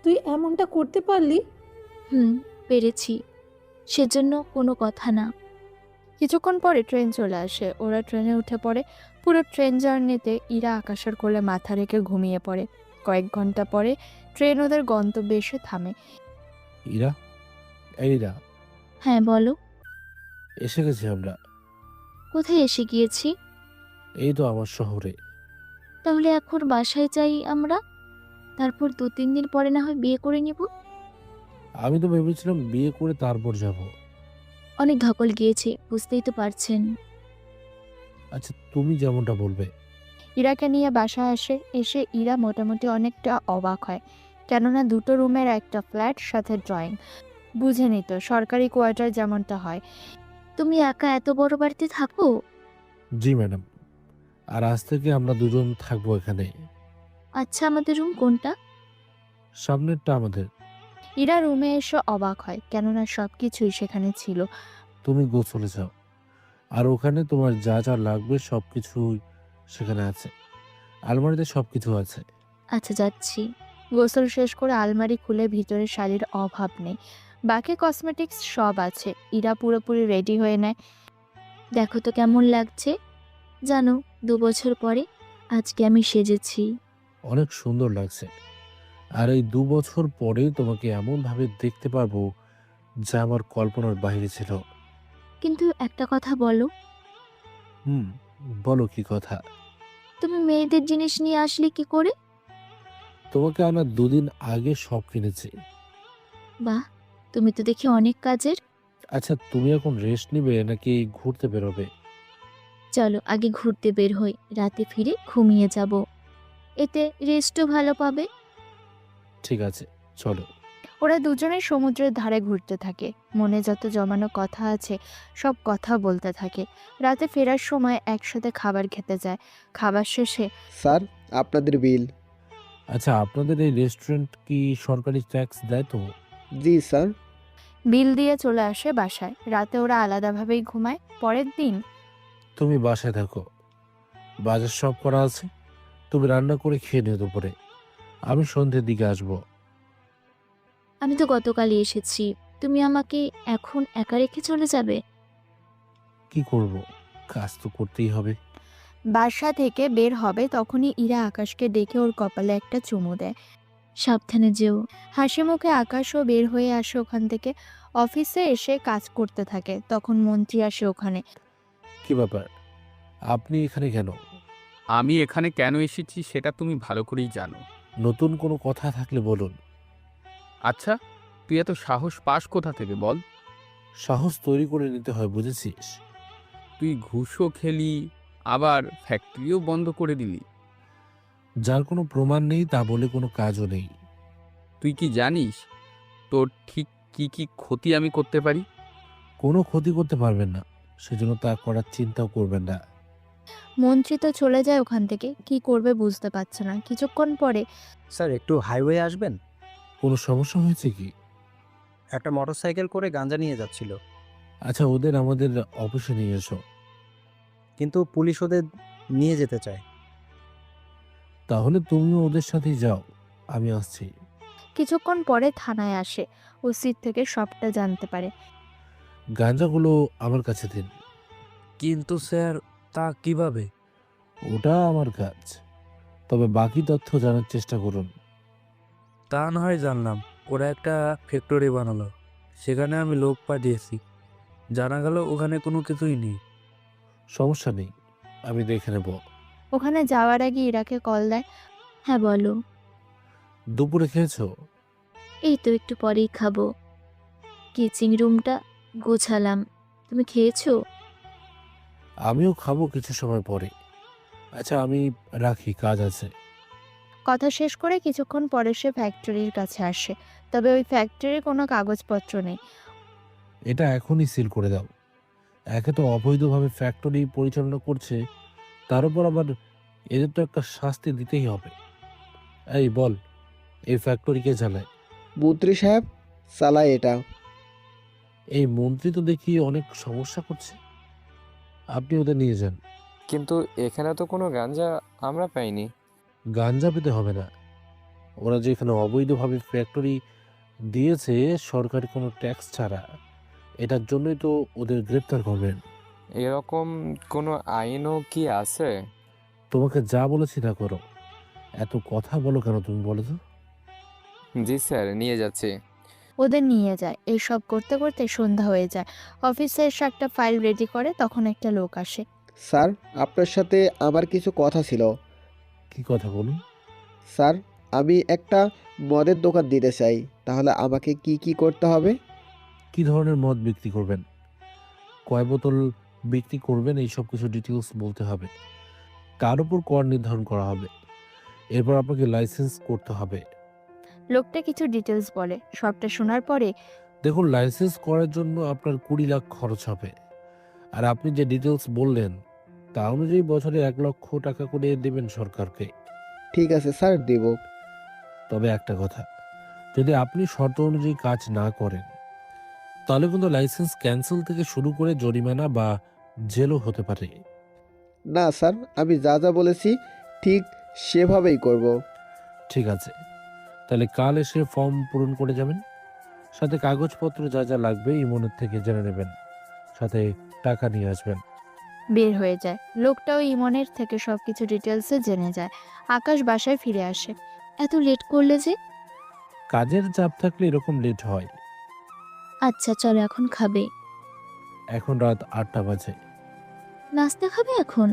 তুই এমনটা করতে পারলি? পেরেছি, সেজন্য কোনো কথা না। কিছুক্ষণ পরে ট্রেন চলে আসে। ওরা ট্রেনে উঠে পড়ে। পুরো ট্রেন জার্নিতে ইরা আকাশের কোলে মাথা রেখে ঘুমিয়ে পড়ে। কয়েক ঘন্টা পরে ট্রেন ওদের গন্তব্যে এসে থামে। ইরা, এই ইরা, হ্যাঁ বলো। এসে গেছি আমরা। কোথায় এসে গিয়েছি? এই তো আমার শহরে। তাহলে এখন বাসায় যাই আমরা, তারপর 2-3 দিন পরে না হয় বিয়ে করে নিব। আমি তো ভেবেছিলাম বিয়ে করে তারপর যাব। অনেক ধকল গিয়েছে, বুঝতেই তো পারছেন। আচ্ছা, তুমি যেমনটা বলবে। ইরাকে নিয়ে বাসায় আসে। এসে ইরা মোটামুটি অনেকটা অবাক হয়, কেননা দুটো রুমের একটা ফ্ল্যাট, সাথে ড্রয়িং। বুঝে নিত সরকারি কোয়ার্টার যেমনটা হয়। তুমি একা এত বড় বাড়িতে থাকো? জি ম্যাডাম, আর আজ থেকে আমরা দুজন থাকবো এখানে। আচ্ছা, আমাদের রুম কোনটা? সামনেরটা আমাদের। ইরা রুমে এসে অবাক হয়, কেননা সবকিছুই সেখানে ছিল। তুমি গোসলে যাও, আর ওখানে তোমার যা যা লাগবে সবকিছুই সেখানে আছে। আলমারিতে সবকিছু আছে। আচ্ছা, যাচ্ছি। গোসল শেষ করে আলমারি খুলে ভিতরে শাড়ির অভাব নেই, বাকি কসমেটিক্স সব আছে। ইরা পুরোপুরি রেডি হয়ে নেয়। দেখো তো কেমন লাগছে। জানো, 2 বছর পরে আজকে আমি সেজেছি। অনেক সুন্দর লাগছে। আর এই 2 বছর পরে তোমাকে এমনভাবে দেখতে পারবো যা আমার কল্পনার বাইরে ছিল। কিন্তু একটা কথা বলো, হুম, বলো কি কথা? তুমি মেয়েদের জিনিস নিয়ে আসলে কি করে? তোমাকে আনার 2 দিন আগে সব কিনেছি। বাহ, তুমি তো দেখি অনেক কাজের। আচ্ছা, তুমি এখন রেস্ট নিবে নাকি ঘুরতে বেরোবে? চলো আগে ঘুরতে বের হই, রাতে ফিরে ঘুমিয়ে যাব, এতে রেস্টও ভালো পাবে। ঠিক আছে, চলো। ওরা দুজনেই সমুদ্রের ধারে ঘুরতে থাকে। মনে যত জমানো কথা আছে সব কথা বলতে থাকে। রাতে ফেরার সময় একসাথে খাবার খেতে যায়। খাবার শেষে স্যার, আপনাদের বিল। আচ্ছা, আপনাদের এই রেস্টুরেন্ট কি সরকারি ট্যাক্স দেয় তো? জি স্যার। বিল দিয়ে চলে আসে বাসায়। রাতে ওরা আলাদাভাবেই ঘুমায়। পরের দিন তুমি বাসায় থাকো, বাজার সব করা আছে। তুমি রান্না করে খেয়ে নিও দুপুরে। আমি সন্ধ্যের দিকে আসবো। আমি তো গতকালই এসেছি, তুমি আমাকে এখন একা রেখে চলে যাবে? কি করব, কাজ তো করতেই হবে। বাসা থেকে বের হবে তখনই ইরা আকাশকে ডেকে ওর কপালে একটা চুমু দেয়। সাবধানে যেও। হাসি মুখে আকাশও বের হয়ে আসে ওখান থেকে। অফিসে এসে কাজ করতে থাকে। তখন মন্ত্রী আসে ওখানে। কি ব্যাপার, আপনি এখানে কেন? আমি এখানে কেন এসেছি সেটা তুমি ভালো করেই জানো। নতুন কোনো কথা থাকলে বলুন। আচ্ছা, তুই এত সাহস পাস কোথা থেকে বল? সাহস তৈরি করে নিতে হয়, বুঝেছিস? তুই ঘুষও খেলি, আবার ফ্যাক্টরিও বন্ধ করে দিলি। যার কোনো প্রমাণ নেই তা বলে কোনো কাজও নেই। তুই কি জানিস তোর ঠিক কি কি ক্ষতি আমি করতে পারি? কোনো ক্ষতি করতে পারবেন না, সেজন্য তা করার চিন্তাও করবেন না। মন্ত্রী তো চলে যায় ওখান থেকে। কি করবে বুঝতে পারছে না। কিছুক্ষণ পরে স্যার, একটু হাইওয়ে আসবেন? কোনো সমস্যা হয়েছে কি? একটা মোটরসাইকেল করে গাঁজা নিয়ে যাচ্ছিল, আচ্ছা, ওদের আমাদের অফিসে নিয়ে এসো। কিন্তু পুলিশ ওদের নিয়ে যেতে চায়। তাহলে তুমিও ওদের সাথেই যাও, আমি আসছি। কিছুক্ষণ পরে থানায় আসে। ওসির থেকে সবটা জানতে পারে। গাঁজাগুলো আমার কাছে দিন। কিন্তু স্যার, তা কিভাবে? ওটা আমার কাজ, তবে বাকি তথ্য জানার চেষ্টা করুন। তা না হয় জানলাম, ওরা একটা ফ্যাক্টরি বানালো, সেখানে আমি লোক পাঠিয়েছি, জানা গেল ওখানে কোনো কিছুই নেই। সমস্যা নেই, আমি দেখে নেব। ওখানে যাওয়ার আগে ইরাকে কল দেয়। হ্যাঁ বলো। দুপুরে খেয়েছো? এই তো একটু পরেই খাবো। কিচিং রুমটা গোছালাম, তুমি খেয়েছো? আমিও খাবো কিছু সময় পরে। আচ্ছা আমি রাখি, কাজ আছে। কথা শেষ করে কিছুক্ষণ পরে সে ফ্যাক্টরির কাছে আসে, তবে ওই ফ্যাক্টরির কোনো কাগজপত্র নেই। এটা এখনই সিল করে দাও। একে তো অবৈধভাবে ফ্যাক্টরি পরিচালনা করছে, তার উপর আবার এদের তো একটা শাস্তি দিতেই হবে। এই বল, এই ফ্যাক্টরি কে চালায়? মন্ত্রী সাহেব চালায় এটা। এই মন্ত্রী তো দেখি অনেক সমস্যা করছে, আপনি ওদের নিয়ে যান। কিন্তু এখানে তো কোনো গাঞ্জা আমরা পাইনি। গাঞ্জা পেতে হবে না, ওরা যেখানে অবৈধভাবে ফ্যাক্টরি দিয়েছে সরকারি কোনো ট্যাক্স ছাড়া, এটার জন্যই তো ওদের গ্রেপ্তার করবেন। এরকম কোনো আইনও কি আছে? তোমাকে যা বলেছি তা করো। এত কথা বলো কেন তুমি, বলো তো? জি স্যার, নিয়ে যাচ্ছি। ওদের নিয়ে যায়। এইসব করতে করতে সন্ধ্যা হয়ে যায়। অফিসে এসে একটা ফাইল রেডি করে, তখন একটা লোক আসে। স্যার, আপনার সাথে আমার কিছু কথা ছিল। কি কথা বলুন? স্যার, আমি একটা মদের দোকান দিতে চাই, তাহলে আমাকে কি কি করতে হবে? কি ধরনের মদ বিক্রি করবেন, কয় বোতল বিক্রি করবেন, এই সব কিছু ডিটেলস বলতে হবে। তার উপর কর নির্ধারণ করা হবে। এরপর আপনাকে লাইসেন্স করতে হবে। লোকটা কিছু ডিটেলস বলে। সবটা শোনার পরে দেখুন, লাইসেন্স করার জন্য আপনার 20 লাখ খরচ হবে। আর আপনি যে ডিটেলস বললেন তা অনুযায়ী বছরে 1 লক্ষ টাকা করে দেবেন সরকারকে। ঠিক আছে স্যার, দেব। তবে একটা কথা, যদি আপনি শর্ত অনুযায়ী কাজ না করেন তাহলে কিন্তু লাইসেন্স ক্যান্সেল থেকে শুরু করে জরিমানা বা জেলও হতে পারে। না স্যার, আমি যা যা বলেছি ঠিক সেভাবেই করব। ঠিক আছে, তাহলে কাল এসে ফর্ম পূরণ করে যাবেন। সাথে কাগজপত্র যা যা লাগবে ইমনের থেকে জেনে নেবেন, সাথে টাকা নিয়ে আসবেন। বের হয়ে যায়। লোকটাও ইমনের থেকে সবকিছু ডিটেলসে জেনে যায়। আকাশ বাসায় ফিরে আসে। এত লেট করলে যে? কাজের চাপ থাকলে এরকম লেট হয়। আচ্ছা চলো, এখন খাবে? এখন রাত 8টা বাজে। নাস্তা খাবে এখন?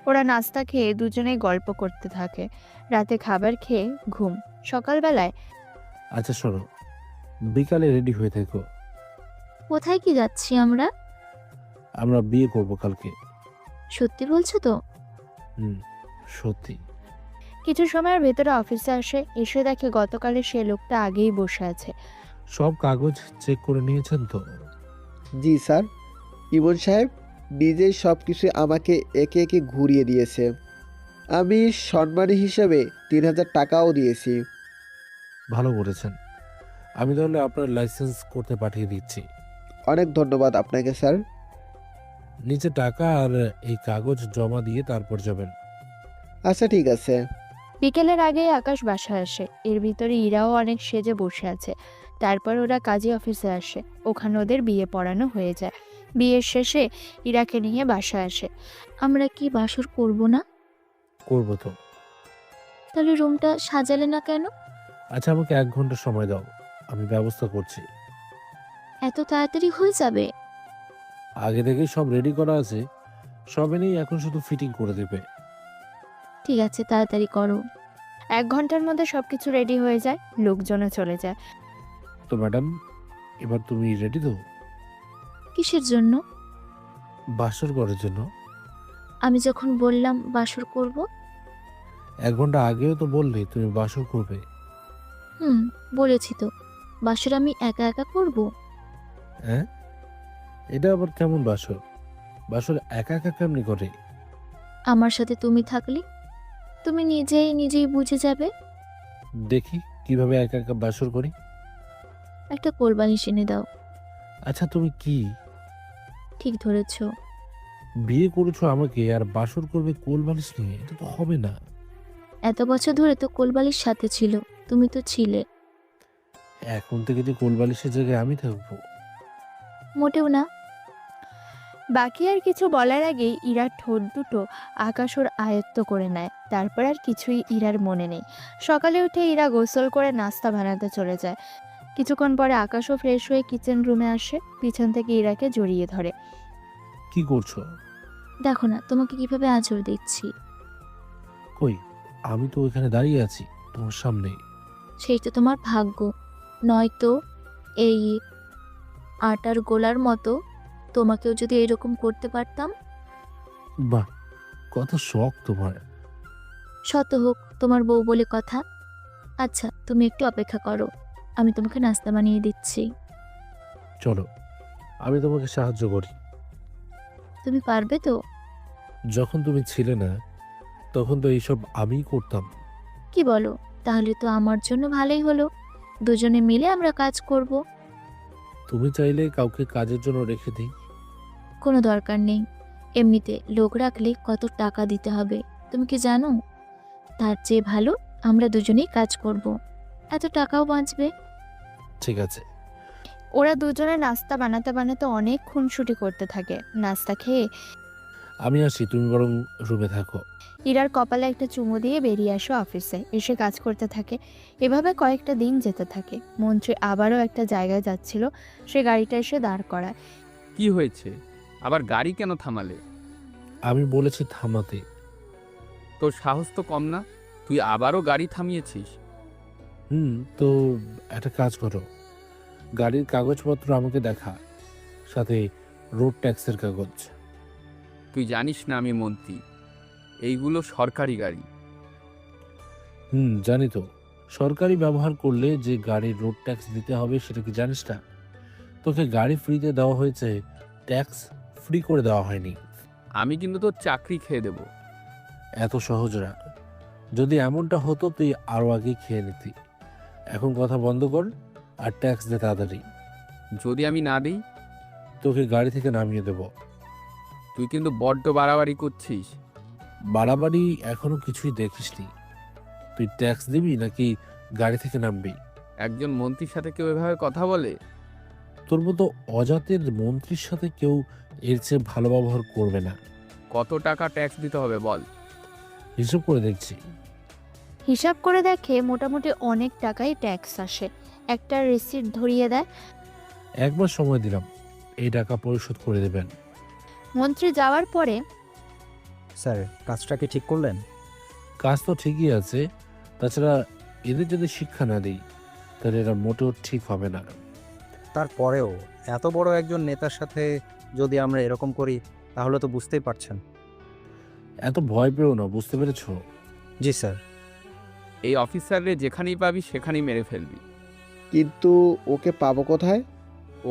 ওরা নাস্তা খেয়ে দুজনেই গল্প করতে থাকে। রাতে খাবার খেয়ে ঘুম। সকালবেলায় আচ্ছা শোনো, বিকালে রেডি হয়ে থেকো। কোথায় কি যাচ্ছি আমরা? আমরা বিয়ে করব কালকে। সত্যি বলছো তো? সত্যি। কিছু সময়ের ভেতরে অফিসে আসে। এসে দেখে গতকালে সে লোকটা আগেই বসে আছে। সব কাগজ চেক করে নিয়েছেন তো? জি স্যার, ইমন সাহেব নিজেই সব কিছু আমাকে একে একে ঘুরিয়ে দিয়েছে। আমি সম্মানী হিসেবে 3000 টাকাও দিয়েছি। ভালো করেছেন। আমি তাহলে আপনার লাইসেন্স করতে পাঠিয়ে দিচ্ছি। অনেক ধন্যবাদ আপনাকে স্যার। নিচে টাকা আর এই কাগজ জমা দিয়ে তারপর যাবেন। আচ্ছা ঠিক আছে। বিকেলের আগেই আকাশ বাসায় আসে। এর ভিতরে ইরাও অনেক সেজে বসে আছে। তারপর ওরা কাজী অফিসে আসে। ওখানে ওদের বিয়ে পড়ানো হয়ে যায়। বিয়ের শেষে ইরাকে নিয়ে বাসায় আসে। আমরা কি বাসর করব না? করব তো। তাহলে রুমটা সাজালে না কেন? আচ্ছা আমাকে 1 ঘন্টা সময় দাও, আমি ব্যবস্থা করছি। এত তাড়াতাড়ি হয়ে যাবে? আগে থেকেই সব রেডি করা আছে, সব এনেই এখন শুধু ফিটিং করে দেবে। ঠিক আছে, তাড়াতাড়ি করো। 1 ঘন্টার মধ্যে সবকিছু রেডি হয়ে যায়। লোকজনও চলে যায়। তো ম্যাডাম, এবার তুমি রেডি তো? কিসের জন্য? বাসর করার জন্য। আমি যখন বললাম বাসর করব। 1 ঘন্টা আগেও তো বললে তুমি বাসর করবে। বলেছি তো। বাসর আমি একা একা করব? হ্যাঁ, এটা আবার কেমন বাসর? বাসর একা একা কেমনি করে? আমার সাথে তুমি থাকলে তুমি নিজেই বুঝে যাবে। দেখি কিভাবে একা একা বাসর করি। একটা কোলবালিশ এনে দাও। আচ্ছা তুমি কি ঠিক ধরেছ। বিয়ে করেছো আমাকে আর বাসর করবে কোল বালিশ নিয়ে? এটা তো হবে না। এত বছর ধরে তো কোলবালিশ সাথে ছিল, তুমি তো ছিলে। এখন থেকে যে কোল বালিশের জায়গায় আমি থাকবো? মোটেও না। বাকি আর কিছু বলার আগেই ইরার ঠোঁট দুটো আকাশ ওর আয়ত্ত করে নেয়। তারপর আর কিছুই ইরার মনে নেই। সকালে উঠে ইরা গোসল করে নাস্তা বানাতে চলে যায়। কিছুক্ষণ পরে আকাশও ফ্রেশ হয়ে কিচেন রুমে আসে, পিছন থেকে ইরাকে জড়িয়ে ধরে। কি করছো? দেখো না তোমাকে কিভাবে আঁচড় দিচ্ছি। কই, আমি তো ওইখানে দাঁড়িয়ে আছি তোমার সামনে। সেই তো তোমার ভাগ্য, নয়তো এই আটার গোলার মতো তোমাকেও যদি এরকম করতে পারতাম। বাহ, কত শখ তোমার। শত হোক, তোমার বউ বলে কথা। আচ্ছা তুমি একটু অপেক্ষা করো, আমি তোমাকে নাস্তা বানিয়ে দিচ্ছি। চলো, আমি তোমাকে সাহায্য করি। তুমি পারবে তো? যখন তুমি ছিলে না তখন তো এইসব আমিই করতাম। কি বলো? তাহলে তো আমার জন্য ভালোই হলো, দুজনে মিলে আমরা কাজ করব। তুমি চাইলে কাউকে কাজের জন্য রেখে দিই। কোনো দরকার নেই, এমনিতে লোক রাখলে কত টাকা দিতে হবে তুমি কি জানো? তার চেয়ে ভালো আমরা দুজনেই কাজ করব, এত টাকাও বাঁচবে। ঠিক আছে। ওরা দুজনে নাস্তা বানাতে বানাতে অনেক খুনসুটি করতে থাকে। নাস্তা খেয়ে আমি আসি, তুমি বরং রুমে থাকো। ইরার কপালে একটা চুমু দিয়ে বেরিয়ে আসে অফিসে, এসে কাজ করতে থাকে। এভাবে কয়েকটা দিন যেতে থাকে। মন্ত্রী আবারও একটা জায়গায় যাচ্ছিল, সে গাড়িটা এসে দাঁড় করায়। কি হয়েছে? আবার গাড়ি কেন থামালে? আমি বলেছি থামাতে। তোর সাহস তো কম না, তুই আবারও গাড়ি থামিয়েছিস। তো একটা কাজ করো, গাড়ির কাগজপত্র আমাকে দেখা, সাথে রোড ট্যাক্সের কাগজ। তুই জানিস না আমি মন্ত্রী, এইগুলো সরকারি গাড়ি। জানি তো। সরকারি ব্যবহার করলে যে গাড়ির রোড ট্যাক্স দিতে হবে সেটা কি জানিস না? তোকে গাড়ি ফ্রিতে দেওয়া হয়েছে, ট্যাক্স ফ্রি করে দেওয়া হয়নি। আমি কিন্তু তোর চাকরি খেয়ে দেব। এত সহজ না। যদি এমনটা হতো তুই আরো আগে খেয়ে নিতি। এখন কথা বন্ধ কর আর ট্যাক্স দে তাড়াতাড়ি। যদি আমি না দিই? তোকে গাড়ি থেকে নামিয়ে দেব। তুই কিন্তু বড্ড বাড়াবাড়ি করছিস। বাড়াবাড়ি এখনো কিছুই দেখিসনি। তুই ট্যাক্স দিবি নাকি গাড়ি থেকে নামবি? একজন মন্ত্রীর সাথে কেউ এভাবে কথা বলে? তোর মতো অজাতের মন্ত্রীর সাথে কেউ এর চেয়ে ভালো ব্যবহার করবে না। কত টাকা ট্যাক্স দিতে হবে বল? হিসাব করে দেখছি। হিসাব করে দেখে মোটামুটি অনেক টাকাই ট্যাক্স আসে। একটা রিসিট ধরিয়ে দেয়। একবার সময় দিলাম, এই টাকা পরিশোধ করে দেবেন। মন্ত্রী যাওয়ার পরে স্যার, কাজটা কি ঠিক করলেন? কাজ তো ঠিকই আছে, তাছাড়া এদের যদি শিক্ষা না দিই তাহলে এরা মোটেও ঠিক হবে না। তারপরেও এত বড় একজন নেতার সাথে যদি আমরা এরকম করি তাহলে তো বুঝতেই পারছেন। এত ভয় পেও না, বুঝতে পেরেছো? জি স্যার। এই অফিসাররে যেখানেই পাবি সেখানেই মেরে ফেলবি। কিন্তু ওকে পাবো কোথায়?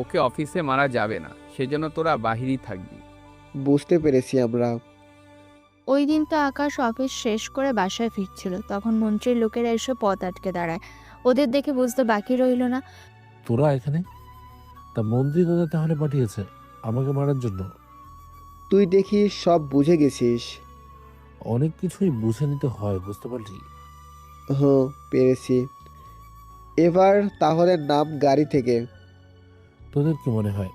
ওকে অফিসে মারা যাবে না, সেজন্য তোরা বাহিরেই থাকবি। বুঝতে পেরেছি আমরা। ওই দিন তো আকাশ অফিস শেষ করে বাসায় ফিরছিল, তখন মন্ত্রীর লোকেরা এসে পথ আটকে দাঁড়ায়। ওদের দেখে বুঝতে বাকি রইল না। তোরা এখানে? তা মন্ত্রী তোদের তাহলে পাঠিয়েছে আমাকে মারার জন্য? তুই দেখি সব বুঝে গেছিস। অনেক কিছুই বুঝে নিতে হয়, বুঝতে পারলি? হ্যাঁ, পেরেছি। এবার তাহলে নাম গাড়ি থেকে। তোদের কি মনে হয়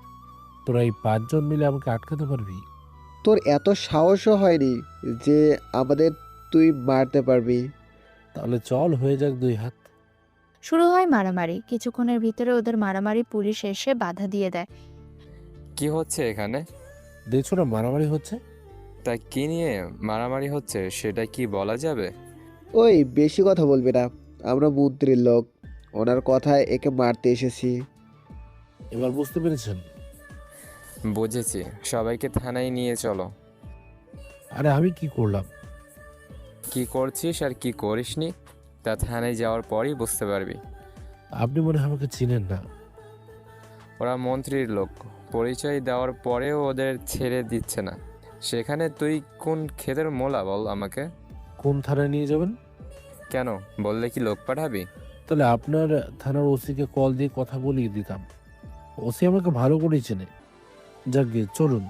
তোরা এই 5 জন মিলে আমাকে আটকাতে পারবি? তোর এত সাহসও হয়নি যে আমাদের তুই মারতে পারবি। তাহলে চল, হয়ে যাক 2 হাত। শুরু হয় মারামারি। কিছুক্ষণের ভিতরে ওদের মারামারি পুলিশ এসে বাধা দিয়ে দেয়। কি হচ্ছে এখানে? দেখছো না মারামারি হচ্ছে? তা কি নিয়ে মারামারি হচ্ছে সেটা কি বলা যাবে? ওই বেশি কথা বলবি না, আমরা মন্ত্রীর লোক, ওনার কথায় একে মারতে এসেছি। এবার বুঝতে পেরেছেন? বুঝেছি, সবাইকে থানায় নিয়ে চলো। আরে আমি কি করলাম? কি করছিস আর কি করিসনি তা থানায় যাওয়ার পরই বুঝতে পারবি। আপনি মনে হয় আমাকে চিনেন না। ওরা মন্ত্রীর লোক, পরিচয় দেওয়ার পরেও ওদের ছেড়ে দিচ্ছে না। সেখানে তুই কোন ক্ষেতের মোলা বল আমাকে? কোন থানায় নিয়ে যাবেন? কেন, বললে কি লোক পাঠাবি? তাহলে আপনার থানার ওসিকে কল দিয়ে কথা বলিয়ে দিতাম। ওসি আমাকে ভালো করেই চেনে। যাক গে, চলুন।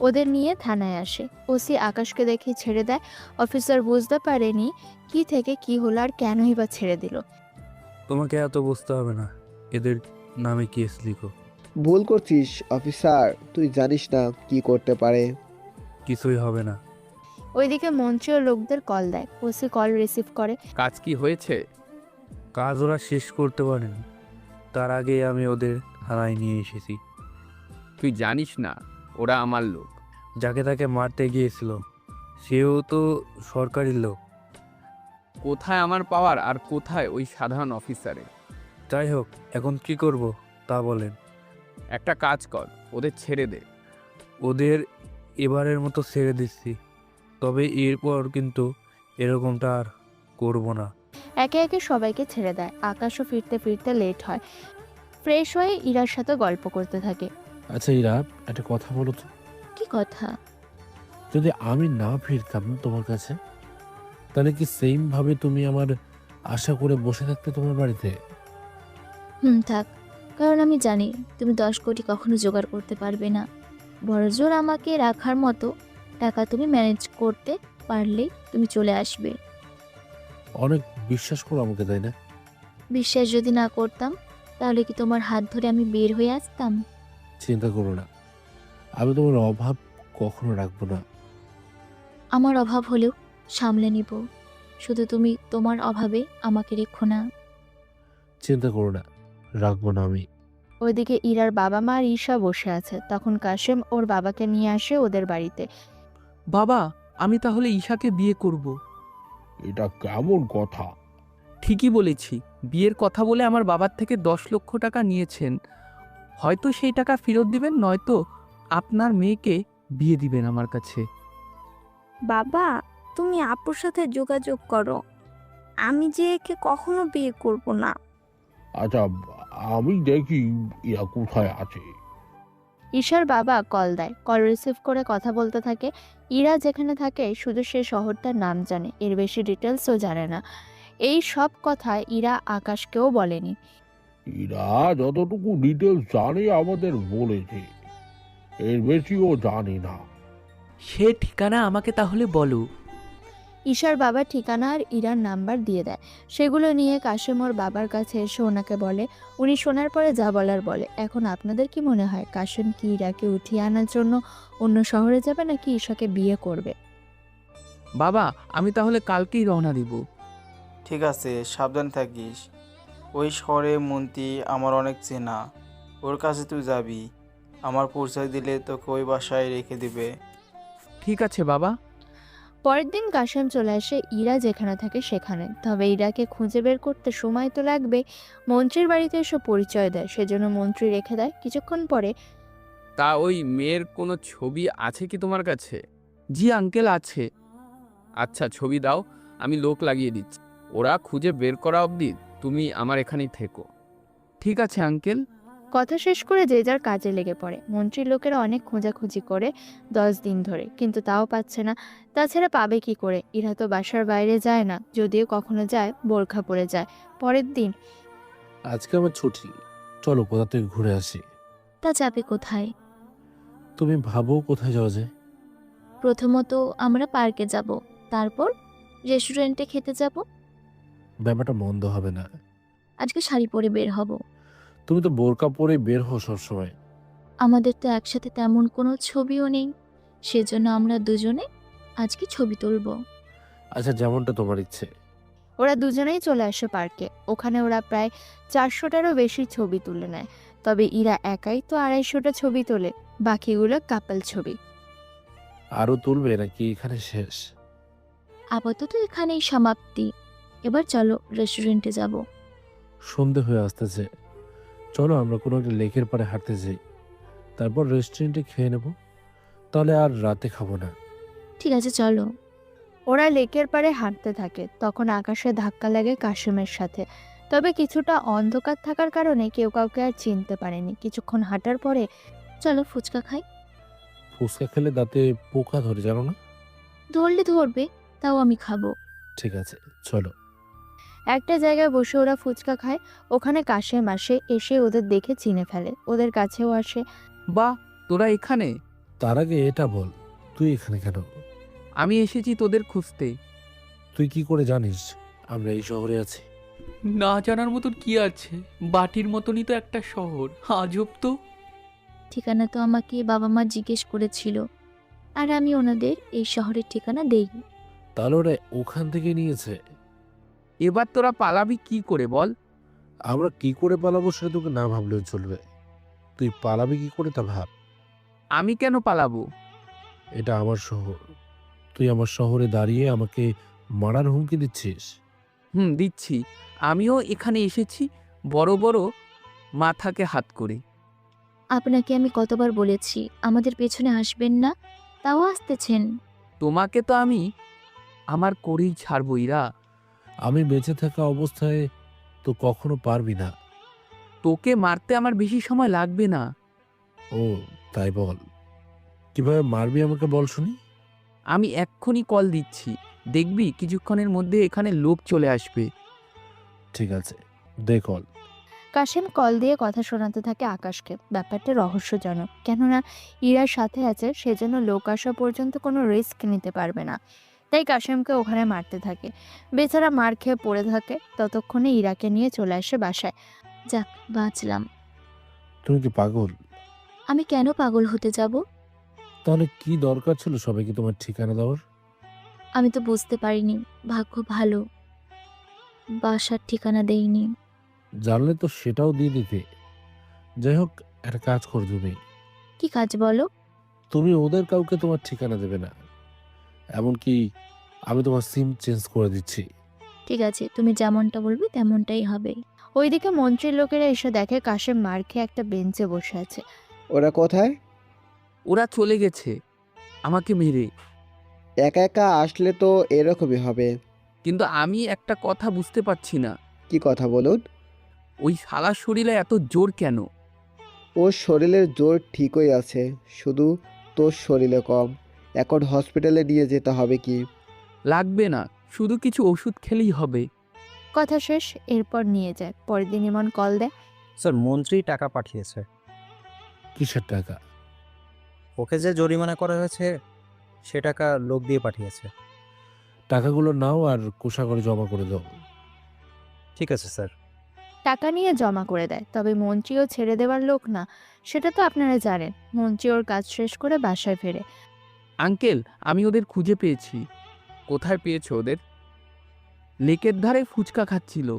ওদের নিয়ে থানায় আসে। ওসি আকাশকে দেখে ছেড়ে দেয়। অফিসার বুঝতে পারেনি কি থেকে কি হলো আর কেনই বা ছেড়ে দিল। তোমাকে এত বুঝতে হবে না, এদের নামে কেস লিখো। ভুল করছিস অফিসার, তুই জানিস না কি করতে পারে। কিছুই হবে না। ওইদিকে মন্ত্রী ও লোকদের কল দেয়। ওসি কল রিসিভ করে। কাজ কি হয়েছে? কাজ ওরা শেষ করতে পারেনি, তার আগে আমি ওদের থানায় নিয়ে এসেছি। তুই জানিস না ওরা আমার লোক। যাকে তাকে মারতে গিয়েছিল সেও তো সরকারি লোক। কোথায় আমার পাওয়ার আর কোথায় ওই সাধারণ অফিসারের? যাই হোক, এখন কি করব তা বলেন। একটা কাজ কর, ওদের ছেড়ে দে। ওদের এবারের মতো ছেড়ে দিচ্ছি, তবে এরপর কিন্তু এরকমটা আর করব না। একে একে সবাইকে ছেড়ে দেয়। আকাশও ফিরতে ফিরতে লেট হয়। ফ্রেশ হয়ে ইরার সাথে গল্প করতে থাকে। আচ্ছা ইরা, একটা কথা বলো তো, কি কথা? যদি আমি না ফিরতাম তোমার কাছে, তাহলে কি সেম ভাবে তুমি আমার আশা করে বসে থাকতে তোমার বাড়িতে? থাক, কারণ আমি জানি তুমি 10 কোটি কখনো জোগাড় করতে পারবে না। বড়জোর আমাকে রাখার মতো টাকা তুমি ম্যানেজ করতে পারলেই তুমি চলে আসবে। অনেক বিশ্বাস করো আমাকে, তাই না? বিশ্বাস যদি না করতাম তাহলে কি তোমার হাত ধরে আমি বের হয়ে আসতাম? চিন্তা করো না, আমি তোমার অভাব কখনো রাখবো না। আমার অভাব হলেও সামলে নিব, শুধু তুমি তোমার অভাবে আমাকে রেখো না। চিন্তা করো না, রাখবো না আমি। ওইদিকে ইরার বাবা মা আর ঈশা বসে আছে। তখন কাশেম ওর বাবাকে নিয়ে আসে ওদের বাড়িতে। বাবা, আমি তাহলে ঈশাকে বিয়ে করব। এটা কেমন কথা? ঠিকই বলেছি, বিয়ের কথা বলে আমার বাবার থেকে 10 লক্ষ টাকা নিয়েছেন। হয়তো সেই টাকা ফেরত দিবেন, নয়তো আপনার মেয়েকে বিয়ে দিবেন আমার কাছে। বাবা, তুমি আপুর সাথে যোগাযোগ করো। আমি যে একে কখনো বিয়ে করব না। আচ্ছা, আমি দেখি এরা কোথায় আছে। ঈশার বাবা কল দেয়। কল রিসিভ করে কথা বলতে থাকে। ইরা যেখানে থাকে শুধু সে শহরটার নাম জানে, এর বেশি ডিটেলসও জানে না। এই সব কথা ইরা আকাশকেও বলেনি। এরা যতটুকু ডিটেলস জানে আমাদের বলেছে, এর বেশিও জানি না। সে ঠিকানা আমাকে তাহলে বলো। ঈশার বাবার ঠিকানা আর ইরার নাম্বার দিয়ে দেয়। সেগুলো নিয়ে কাশেম ওর বাবার কাছে এসে ওনাকে বলে। উনি শোনার পরে যা বলার বলে। এখন আপনাদের কি মনে হয়, কাশেম কি ইরাকে উঠিয়ে আনার জন্য অন্য শহরে যাবে নাকি ঈশাকে বিয়ে করবে? বাবা, আমি তাহলে কালকেই রওনা দিব। ঠিক আছে, সাবধান থাকিস। ওই শহরে মন্ত্রী আমার অনেক চেনা, ওর কাছে তুই যাবি। আমার পরিচয় দিলে তোকে ওই বাসায় রেখে দিবে। ঠিক আছে বাবা। পরের দিন কাশেম চলে আসে ইরা যেখানে থাকে সেখানে। তবে ইরাকে খুঁজে বের করতে সময় তো লাগবে। মন্ত্রীর বাড়িতে এসে পরিচয় দেয়, সেজন্য মন্ত্রী রেখে দেয়। কিছুক্ষণ পরে, তা ওই মেয়ের কোনো ছবি আছে কি তোমার কাছে? জি আঙ্কেল, আছে। আচ্ছা, ছবি দাও, আমি লোক লাগিয়ে দিচ্ছি। ওরা খুঁজে বের করা অবধি তুমি আমার এখানেই থেকো। ঠিক আছে আঙ্কেল। কথা শেষ করে যে যার কাজে লেগে পড়ে। মন্ত্রীর লোকেরা অনেক খোঁজাখুঁজি করে 10 দিন ধরে, কিন্তু তাও পাচ্ছে না। তাছাড়া পাবে কি করে? ইরা তো বাসার বাইরে যায় না, যদিও কখনো যায় বোরখা পরে যায়। পরের দিন, আজকে আমার ছুটি, চলো কোথা থেকে ঘুরে আসি। তা যাবে কোথায়? তুমি ভাবো কোথায় যাওয়া যায়। প্রথমত আমরা পার্কে যাব, তারপর রেস্টুরেন্টে খেতে যাব। ব্যাপারটা মন্দ হবে না। আজকে শাড়ি পরে বের হব। তুমি তো বোরকা পরে বের হও সবসময়। আমাদের তো একসাথে তেমন কোনো ছবিও নেই, সেজন্য আমরা দুজনে আজকে ছবি তুলব। আচ্ছা, যেমনটা তোমার ইচ্ছে। ওরা দুজনেই চলে আসে পার্কে। ওখানে ওরা প্রায় 400টারও বেশি ছবি তুলে নেয়। তবে ইরা একাই তো 250টা ছবি তোলে, বাকিগুলো কাপল ছবি। আরো তুলবে নাকি এখানে শেষ? আপাতত এখানেই সমাপ্তি। এবার চলো রেস্টুরেন্টে যাব। সন্ধে হয়ে আসতেছে, চলো আমরা কোনো একটা লেকের পাড়ে হাঁটতে যাই, তারপর রেস্টুরেন্টে খেয়ে নেব। তাহলে আর রাতে খাবো না। ঠিক আছে, চলো। ওরা লেকের পাড়ে হাঁটতে থাকে। তখন আকাশে ধাক্কা লাগে কাশেমের সাথে। তবে কিছুটা অন্ধকার থাকার কারণে কেউ কাউকে আর চিনতে পারেনি। কিছুক্ষণ হাঁটার পরে, চলো ফুচকা খাই। ফুচকা খেলে দাঁতে পোকা ধরে, জানো না? ধরলে ধরবে, তাও আমি খাবো। ঠিক আছে, চলো। একটা জায়গায় বসে ওরা ফুচকা খায়। ওখানে কাশেম আসে, এসে ওদের দেখে চিনে ফেলে। ওদের কাছেও আসে। বাহ, তোরা এখানে? তার আগে এটা বল, তুই এখানে কেন? আমি এসেছি তোদের খুঁজতে। তুই কি করে জানিস আমরা এই শহরে আছি? না জানার মতন কি আছে, বাটির মতনই তো একটা শহর। আজব তো। ঠিকানা তো আমাকে বাবা মা জিজ্ঞেস করেছিল, আর আমি ওনাদের এই শহরের ঠিকানা দেই। তাহলে ওরা ওখান থেকে নিয়েছে। এবার তোরা পালাবি কি করে বল? আমরা কি করে পালাবো সেটা তোকে না ভাবলেও চলবে। তুই পালাবি কি করে তা ভাব। আমি কেন পালাবো? এটা আমার শহর। তুই আমার শহরে দাঁড়িয়ে আমাকে মারার হুমকি দিচ্ছিস। দিচ্ছি। আমিও এখানে এসেছি বড় বড় মাথাকে হাত করে। আপনাকে আমি কতবার বলেছি আমাদের পেছনে আসবেন না, তাও আসতেছেন। তোমাকে তো আমি আমার করেই ছাড়বো ইরা। আমি বেঁচে থাকা অবস্থায় তো কখনো পারবি না। তোকে মারতে আমার বেশি সময় লাগবে না। ও তাই বল, কিভাবে মারবি আমাকে বল শুনি। আমি এক্ষুনি কল দিচ্ছি, দেখবি কিছুক্ষণের মধ্যে এখানে লোক চলে আসবে। ঠিক আছে, দে কল। কাশেম কল দিয়ে কথা শোনাতে থাকে আকাশকে। ব্যাপারটা রহস্যজনক, কেননা ইরার সাথে আছে, সেজন্য লোক আসা পর্যন্ত কোনো রিস্ক নিতে পারবে না। তাই কাশেমকে ওখানে মারতে থাকে। বেচারা মার খেয়ে পড়ে থাকে। ততক্ষণে ইরাকে নিয়ে চলে আসে বাসায়। যাক, বাঁচলাম। তুমি কি পাগল? আমি কেন পাগল হতে যাব? তাহলে কি দরকার ছিল সবাইকে তোমার ঠিকানা দেওয়ার? আমি তো বুঝতে পারিনি, ভাগ্য ভালো বাসার ঠিকানা দেইনি। জানলে তো সেটাও দিয়ে দিতে। যাই হোক, একটা কাজ কর তুমি। কি কাজ বলো? তুমি ওদের কাউকে তোমার ঠিকানা দেবে না, এমনকি আমি তোমার সিম চেঞ্জ করে দিচ্ছি। ঠিক আছে, তুমি যেমনটা বলবে তেমনটাই হবে। ওইদিকে মন্ত্রীর লোকেরা এসে দেখে কাশেম মার খেয়ে একটা বেঞ্চে বসে আছে। ওরা কোথায়? ওরা চলে গেছে আমাকে মেরে। একা একা আসলে তো এরকমই হবে। কিন্তু আমি একটা কথা বুঝতে পারছি না। কি কথা বলুন? ওই শালার শরীরে এত জোর কেন? ওর শরীরের জোর ঠিকই আছে, শুধু তোর শরীরে কম। এখন হসপিটালে নিয়ে যেতে হবে কি? লাগবে না, শুধু কিছু ওষুধ খেলেই হবে। কথা শেষ, এরপর নিয়ে যায়। পরের দিন ইমন কল দেয়। স্যার, মন্ত্রী টাকা পাঠিয়েছে। কিসের টাকা? ওকে যে জরিমানা করা হয়েছে সে টাকা লোক দিয়ে পাঠিয়েছে। টাকাগুলো নাও আর কোষাগারে জমা করে দাও। ঠিক আছে স্যার। টাকা নিয়ে জমা করে দেয়। তবে মন্ত্রীও ছেড়ে দেওয়ার লোক না, সেটা তো আপনারা জানেন। মন্ত্রী ওর কাজ শেষ করে বাসায় ফেরে। আঙ্কেল, আমি ওদের খুঁজে পেয়েছি। কোথায় পেয়েছো ওদের? লেকের ধারে ফুচকা খাচ্ছিল।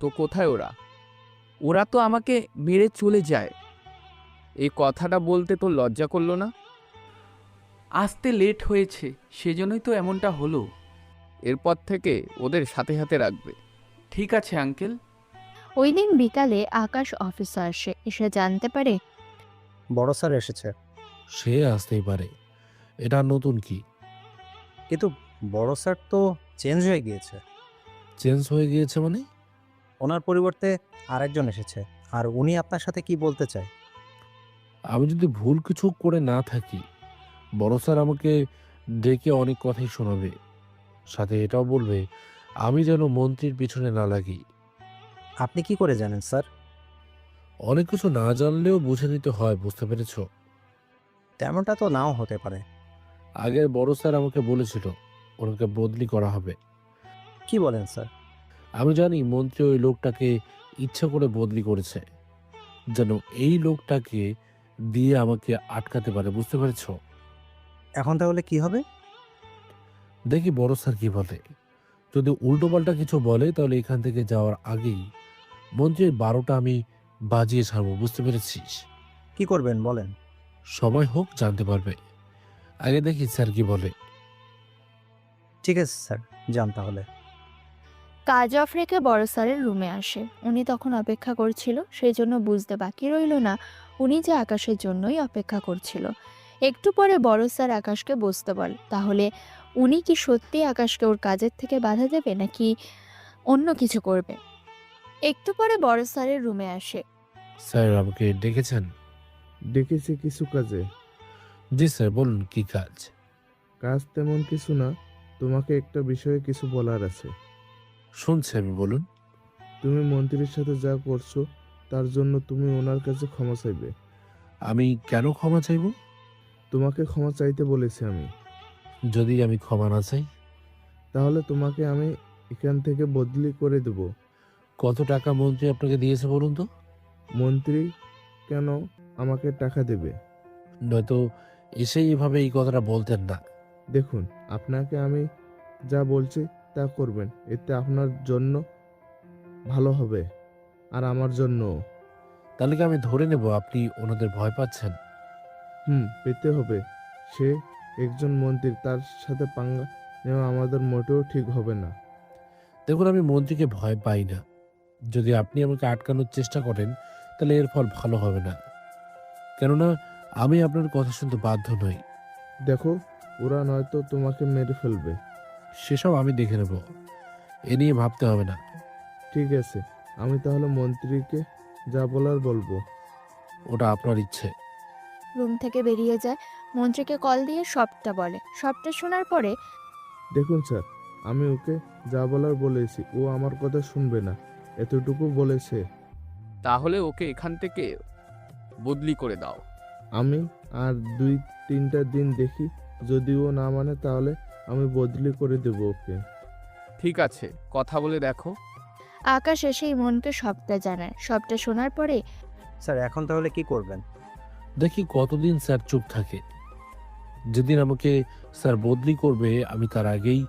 তো কোথায় ওরা? ওরা তো আমাকে মেরে চলে যায়। এই কথাটা বলতে তোর লজ্জা করলো না? আসতে লেট হয়েছে, সেজন্যই তো এমনটা হলো। এরপর থেকে ওদের সাথে সাথে রাখবে। ঠিক আছে আঙ্কেল। ওই দিন বিকালে আকাশ অফিসে আসে। এসে জানতে পারে বড় স্যার এসেছে। সে আসতেই পারে, এটা নতুন কি? কিন্তু বড় স্যার তো চেঞ্জ হয়ে গিয়েছে। চেঞ্জ হয়ে গিয়েছে মানে? ওনার পরিবর্তে আরেকজন এসেছে, আর উনি আপনার সাথে কি বলতে চায়? আমি যদি ভুল কিছু করে না থাকি, বড় স্যার আমাকে ডেকে অনেক কথাই শোনাবে। সাথে এটাও বলবে আমি যেন মন্ত্রীর পিছনে না লাগি। আপনি কি করে জানেন স্যার? অনেক কিছু না জানলেও বুঝে নিতে হয়, বুঝতে পেরেছ? তেমনটা তো নাও হতে পারে। আগের বড় স্যার আমাকে বলেছিল ওনাকে বদলি করা হবে। কি বলেন স্যার? আমি জানি মন্ত্রী ওই লোকটাকে ইচ্ছা করে বদলি করেছে, যেন এই লোকটাকে দিয়ে আমাকে আটকাতে পারে, বুঝতে পেরেছ? এখন তাহলে কি হবে? দেখি বড় স্যার কি বলে। যদি উল্টোপাল্টা কিছু বলে তাহলে এখান থেকে যাওয়ার আগেই মন্ত্রীর 12টা আমি বাজিয়ে ছাড়বো, বুঝতে পেরেছিস? কি করবেন বলেন? সময় হোক, জানতে পারবে। আগে দেখি স্যার কি বলে। ঠিক আছে স্যার, যান তাহলে। কাজ অফ রেখে বড় স্যারের রুমে আসে। উনি তখন অপেক্ষা করছিল, সেই জন্য বুঝতে বাকি রইল না উনি যে আকাশের জন্যই অপেক্ষা করছিল। একটু পরে বড় স্যার আকাশকে বসতে বলে। তাহলে উনি কি সত্যি আকাশকে ওর কাজের থেকে বাধা দেবে, নাকি অন্য কিছু করবে? একটু পরে বড় স্যারের রুমে আসে। স্যার আমাকে ডেকেছেন? ডেকেছি কিছু কাজে। জি স্যার, বলুন কি কাজ? কাজ তেমন কিছু না, তোমাকে একটা বিষয়ে কিছু বলার আছে। শুনছি আমি, বলুন। তুমি মন্ত্রীর সাথে যা করছো তার জন্য তুমি ওনার কাছে ক্ষমা চাইবে। আমি কেন ক্ষমা চাইব? তোমাকে ক্ষমা চাইতে বলেছি আমি। যদি আমি ক্ষমা না চাই? তাহলে তোমাকে আমি এখান থেকে বদলি করে দেব। কত টাকা মন্ত্রী আপনাকে দিয়েছে বলুন তো? মন্ত্রী কেন, আমাকে টাকা দেবে। নয়তো এসেই এভাবে এই কথাটা বলতেন না। দেখুন, আপনাকে আমি যা বলছি তা করবেন, এতে আপনার জন্য ভালো হবে আর আমার জন্য। তাহলে কি আমি ধরে নেব আপনি ওনাদের ভয় পাচ্ছেন? পেতে হবে। সে একজন মন্ত্রী, তার সাথে পাঙ্গা নেওয়া আমাদের মোটেও ঠিক হবে না। দেখুন, আমি মন্ত্রীকে ভয় পাই না। যদি আপনি আমাকে আটকানোর চেষ্টা করেন তাহলে এর ফল ভালো হবে না, কেননা আমি আপনার কথা শুনতে বাধ্য নই। দেখো, ওরা নয়তো তোমাকে মেরে ফেলবে। সেসব আমি দেখে নেব, এ নিয়ে ভাবতে হবে না। ঠিক আছে, আমি তাহলে মন্ত্রীকে যা বলার বলবো। ওটা আপনার ইচ্ছে। রুম থেকে বেরিয়ে যায়, মন্ত্রীকে কল দিয়ে সবটা বলে। সবটা শোনার পরে দেখুন স্যার, আমি ওকে যা বলার বলেছি, ও আমার কথা শুনবে না, এতটুকু বলেছে। তাহলে ওকে এখান থেকে বদলি করে দাও। আমি আর 2-3টা দিন দেখি, যদি ও না মানে তাহলে আমি বদলি করে দেব ওকে। ঠিক আছে, কথা বলে দেখো। আকাশ এসে ইমনকে সবটা জানায়। সবটা শোনার পরে স্যার এখন তাহলে কি করবেন? দেখি কতদিন স্যার চুপ থাকে। যেদিন আমাকে স্যার বদলি করবে আমি তার আগেই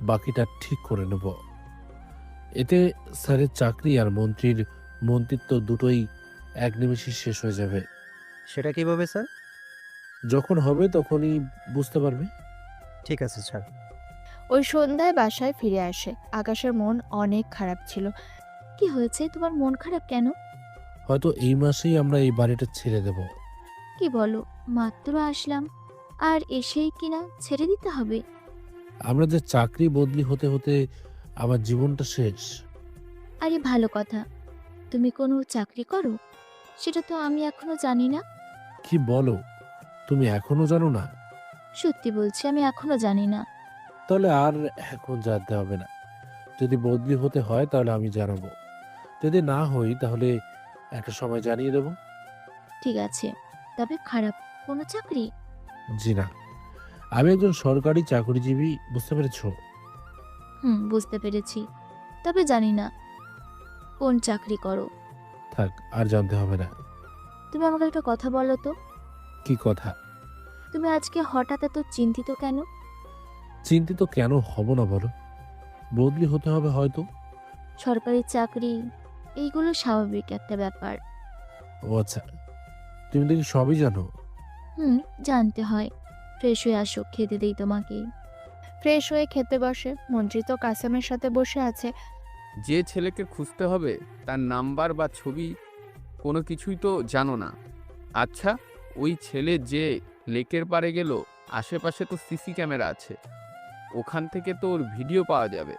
বাকিটা ঠিক করে নেব। এতে স্যারের চাকরি আর মন্ত্রীর মন্ত্রিত্ব দুটোই এক নিমেষে শেষ হয়ে যাবে। সেটা কিভাবে স্যার? যখন হবে তখনই বুঝতে পারবে। ঠিক আছে স্যার। ওই সন্ধ্যায় বাসায় ফিরে আসে। আকাশের মন অনেক খারাপ ছিল। কি হয়েছে, তোমার মন খারাপ কেন? হয়তো এই মাসেই আমরা এই বাড়িটা ছেড়ে দেব। কি বলো, মাত্র আসলাম আর এসেই কিনা ছেড়ে দিতে হবে? আমাদের চাকরি বদলি হতে হতে আমার জীবনটা শেষ। আরে ভালো কথা, তুমি কোনো চাকরি করো? সেটা তো আমি এখনো জানি না। কি বলো, তুমি এখনো জানো না? সত্যি বলছি, আমি এখনো জানি না। তাহলে আর এখন জানতে হবে না। যদি বদলি হতে হয় তাহলে আমি জানাবো, যদি না হই তাহলে একটা সময় জানিয়ে দেব। ঠিক আছে, তবে খারাপ কোনো চাকরি? জি না, আমি একজন সরকারি চাকরিজীবী, বুঝতে পেরেছো? বুঝতে পেরেছি, তবে জানি না কোন চাকরি করো। থাক, আর জানতে হবে না। তুমি আমাকে একটা কথা বলো তো, কি কথা? তুমি আজকে হঠাৎ এত চিন্তিত কেন? চিন্তিত কেন হব না বলো? বদলি হতে হবে হয়তো। সরকারি চাকরি, এইগুলো স্বাভাবিক একটা ব্যাপার। ও আচ্ছা, তুমি দেখি সবই জানো। জানতে হয়। ফ্রেশ হয়ে আসো, খেতে দেই তোমাকে। ফ্রেশ হয়ে খেতে বসে। মন্ত্রী তো কাসেমের সাথে বসে আছে। যে ছেলেকে খুঁজতে হবে তার নাম্বার বা ছবি কোনো কিছুই তো জানো না। আচ্ছা, ওই ছেলে যে লেকের পাড়ে গেল, আশেপাশে তো সিসি ক্যামেরা আছে, ওখান থেকে তো ওর ভিডিও পাওয়া যাবে।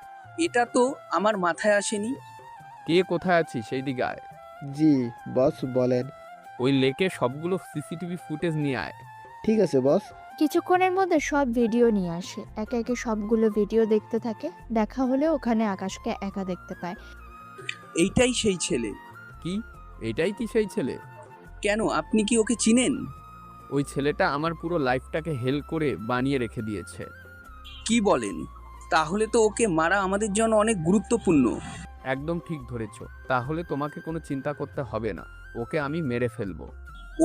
এটা তো আমার মাথায় আসেনি। কে কোথায় আছি সেই দিকে আয়। জি বস, বলেন। ওই লেকে সবগুলো সিসিটিভি ফুটেজ নিয়ে আয়। ঠিক আছে বস। কিছুক্ষণের মধ্যে সব ভিডিও নিয়ে আসে। একে একে সবগুলো ভিডিও দেখতে থাকে। দেখা হলে ওখানে আকাশকে একা দেখতে পায়। এইটাই সেই ছেলে। কি এটাই কি সেই ছেলে? কেন, আপনি কি ওকে চিনেন? ওই ছেলেটা আমার পুরো লাইফটাকে হেল্প করে বানিয়ে রেখে দিয়েছে। কি বলেন? তাহলে তো ওকে মারা আমাদের জন্য অনেক গুরুত্বপূর্ণ। একদম ঠিক ধরেছ। তাহলে তোমাকে কোনো চিন্তা করতে হবে না, ওকে আমি মেরে ফেলবো।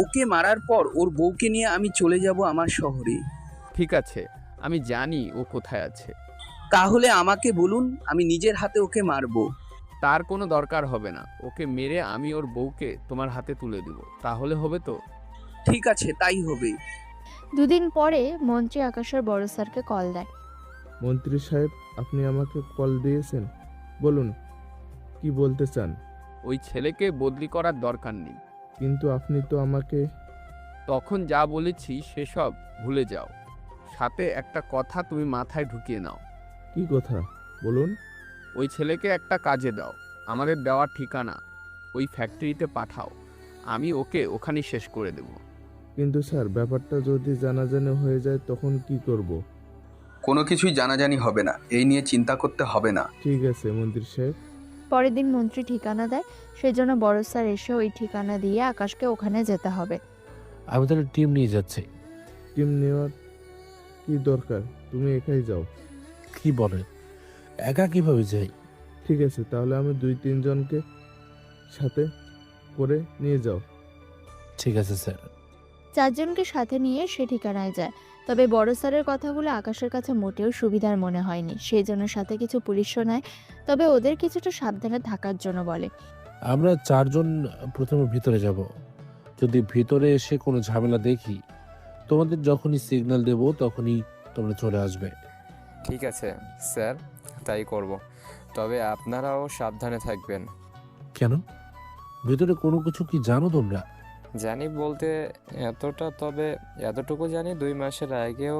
ওকে মারার পর ওর বউকে নিয়ে আমি চলে যাব আমার শহরে। ঠিক আছে, আমি জানি ও কোথায় আছে। তাহলে আমাকে বলুন, আমি নিজের হাতে ওকে মারবো। তার কোনো দরকার হবে না, ওকে মেরে আমি ওর বউকে তোমার হাতে তুলে দিব, তাহলে হবে তো? ঠিক আছে, তাই হবে। দুদিন পরে মন্ত্রী আকাশের বড় স্যারকে কল দেয়। মন্ত্রী সাহেব, আপনি আমাকে কল দিয়েছেন, বলুন কি বলতে চান। ওই ছেলেকে বদলি করার দরকার নেই। কিন্তু আপনি তো আমাকে তখন যা বলেছি সেসব ভুলে যাও। সাথে একটা কথা তুমি মাথায় ঢুকিয়ে নাও। কি কথা বলুন। ওই ছেলেকে একটা কাজে দাও, আমাদের দেওয়া ঠিকানা ওই ফ্যাক্টরিতে পাঠাও, আমি ওকে ওখানেই শেষ করে দেব। কিন্তু স্যার, ব্যাপারটা যদি জানাজানি হয়ে যায় তখন কি করব? কোনো কিছুই জানাজানি হবে না, এই নিয়ে চিন্তা করতে হবে না। ঠিক আছে মন্ত্রী সাহেব। পরের দিন মন্ত্রী ঠিকানা দেয়। সেজন্য বড় স্যার এসে ওই ঠিকানা দিয়ে আকাশকে ওখানে যেতে হবে। আমি তাহলে টিম নিয়ে যাচ্ছি। টিম নেওয়ার কি দরকার, তুমি একাই যাও। কি বলেন, একা কিভাবে যাই? ঠিক আছে, তাহলে আমি 2-3 জনকে সাথে করে নিয়ে যাও। ঠিক ঠিক আছে স্যার। চারজনকে সাথে নিয়ে সে ঠিকানায় যায়। তবে বড় স্যারের কথাগুলো আকাশের কাছে মোটেও সুবিধার মনে হয়নি, সেই জন্য সাথে কিছু পুলিশও নেয়। তবে ওদের কিছুটা সাবধানে থাকার জন্য বলে। আমরা 4 জন প্রথমে ভিতরে যাব। যদি ভিতরে এসে কোনো ঝামেলা দেখি, তোমাদের যখনই সিগন্যাল দেব তখনই তোমরা চলে আসবে। ঠিক আছে স্যার, তাই করব। তবে আপনারাও সাবধানে থাকবেন। কেন? ভিতরে কোনো কিছু কি জানো তোমরা? জানি বলতে তবে এতটুকু জানি 2 মাসের আগেও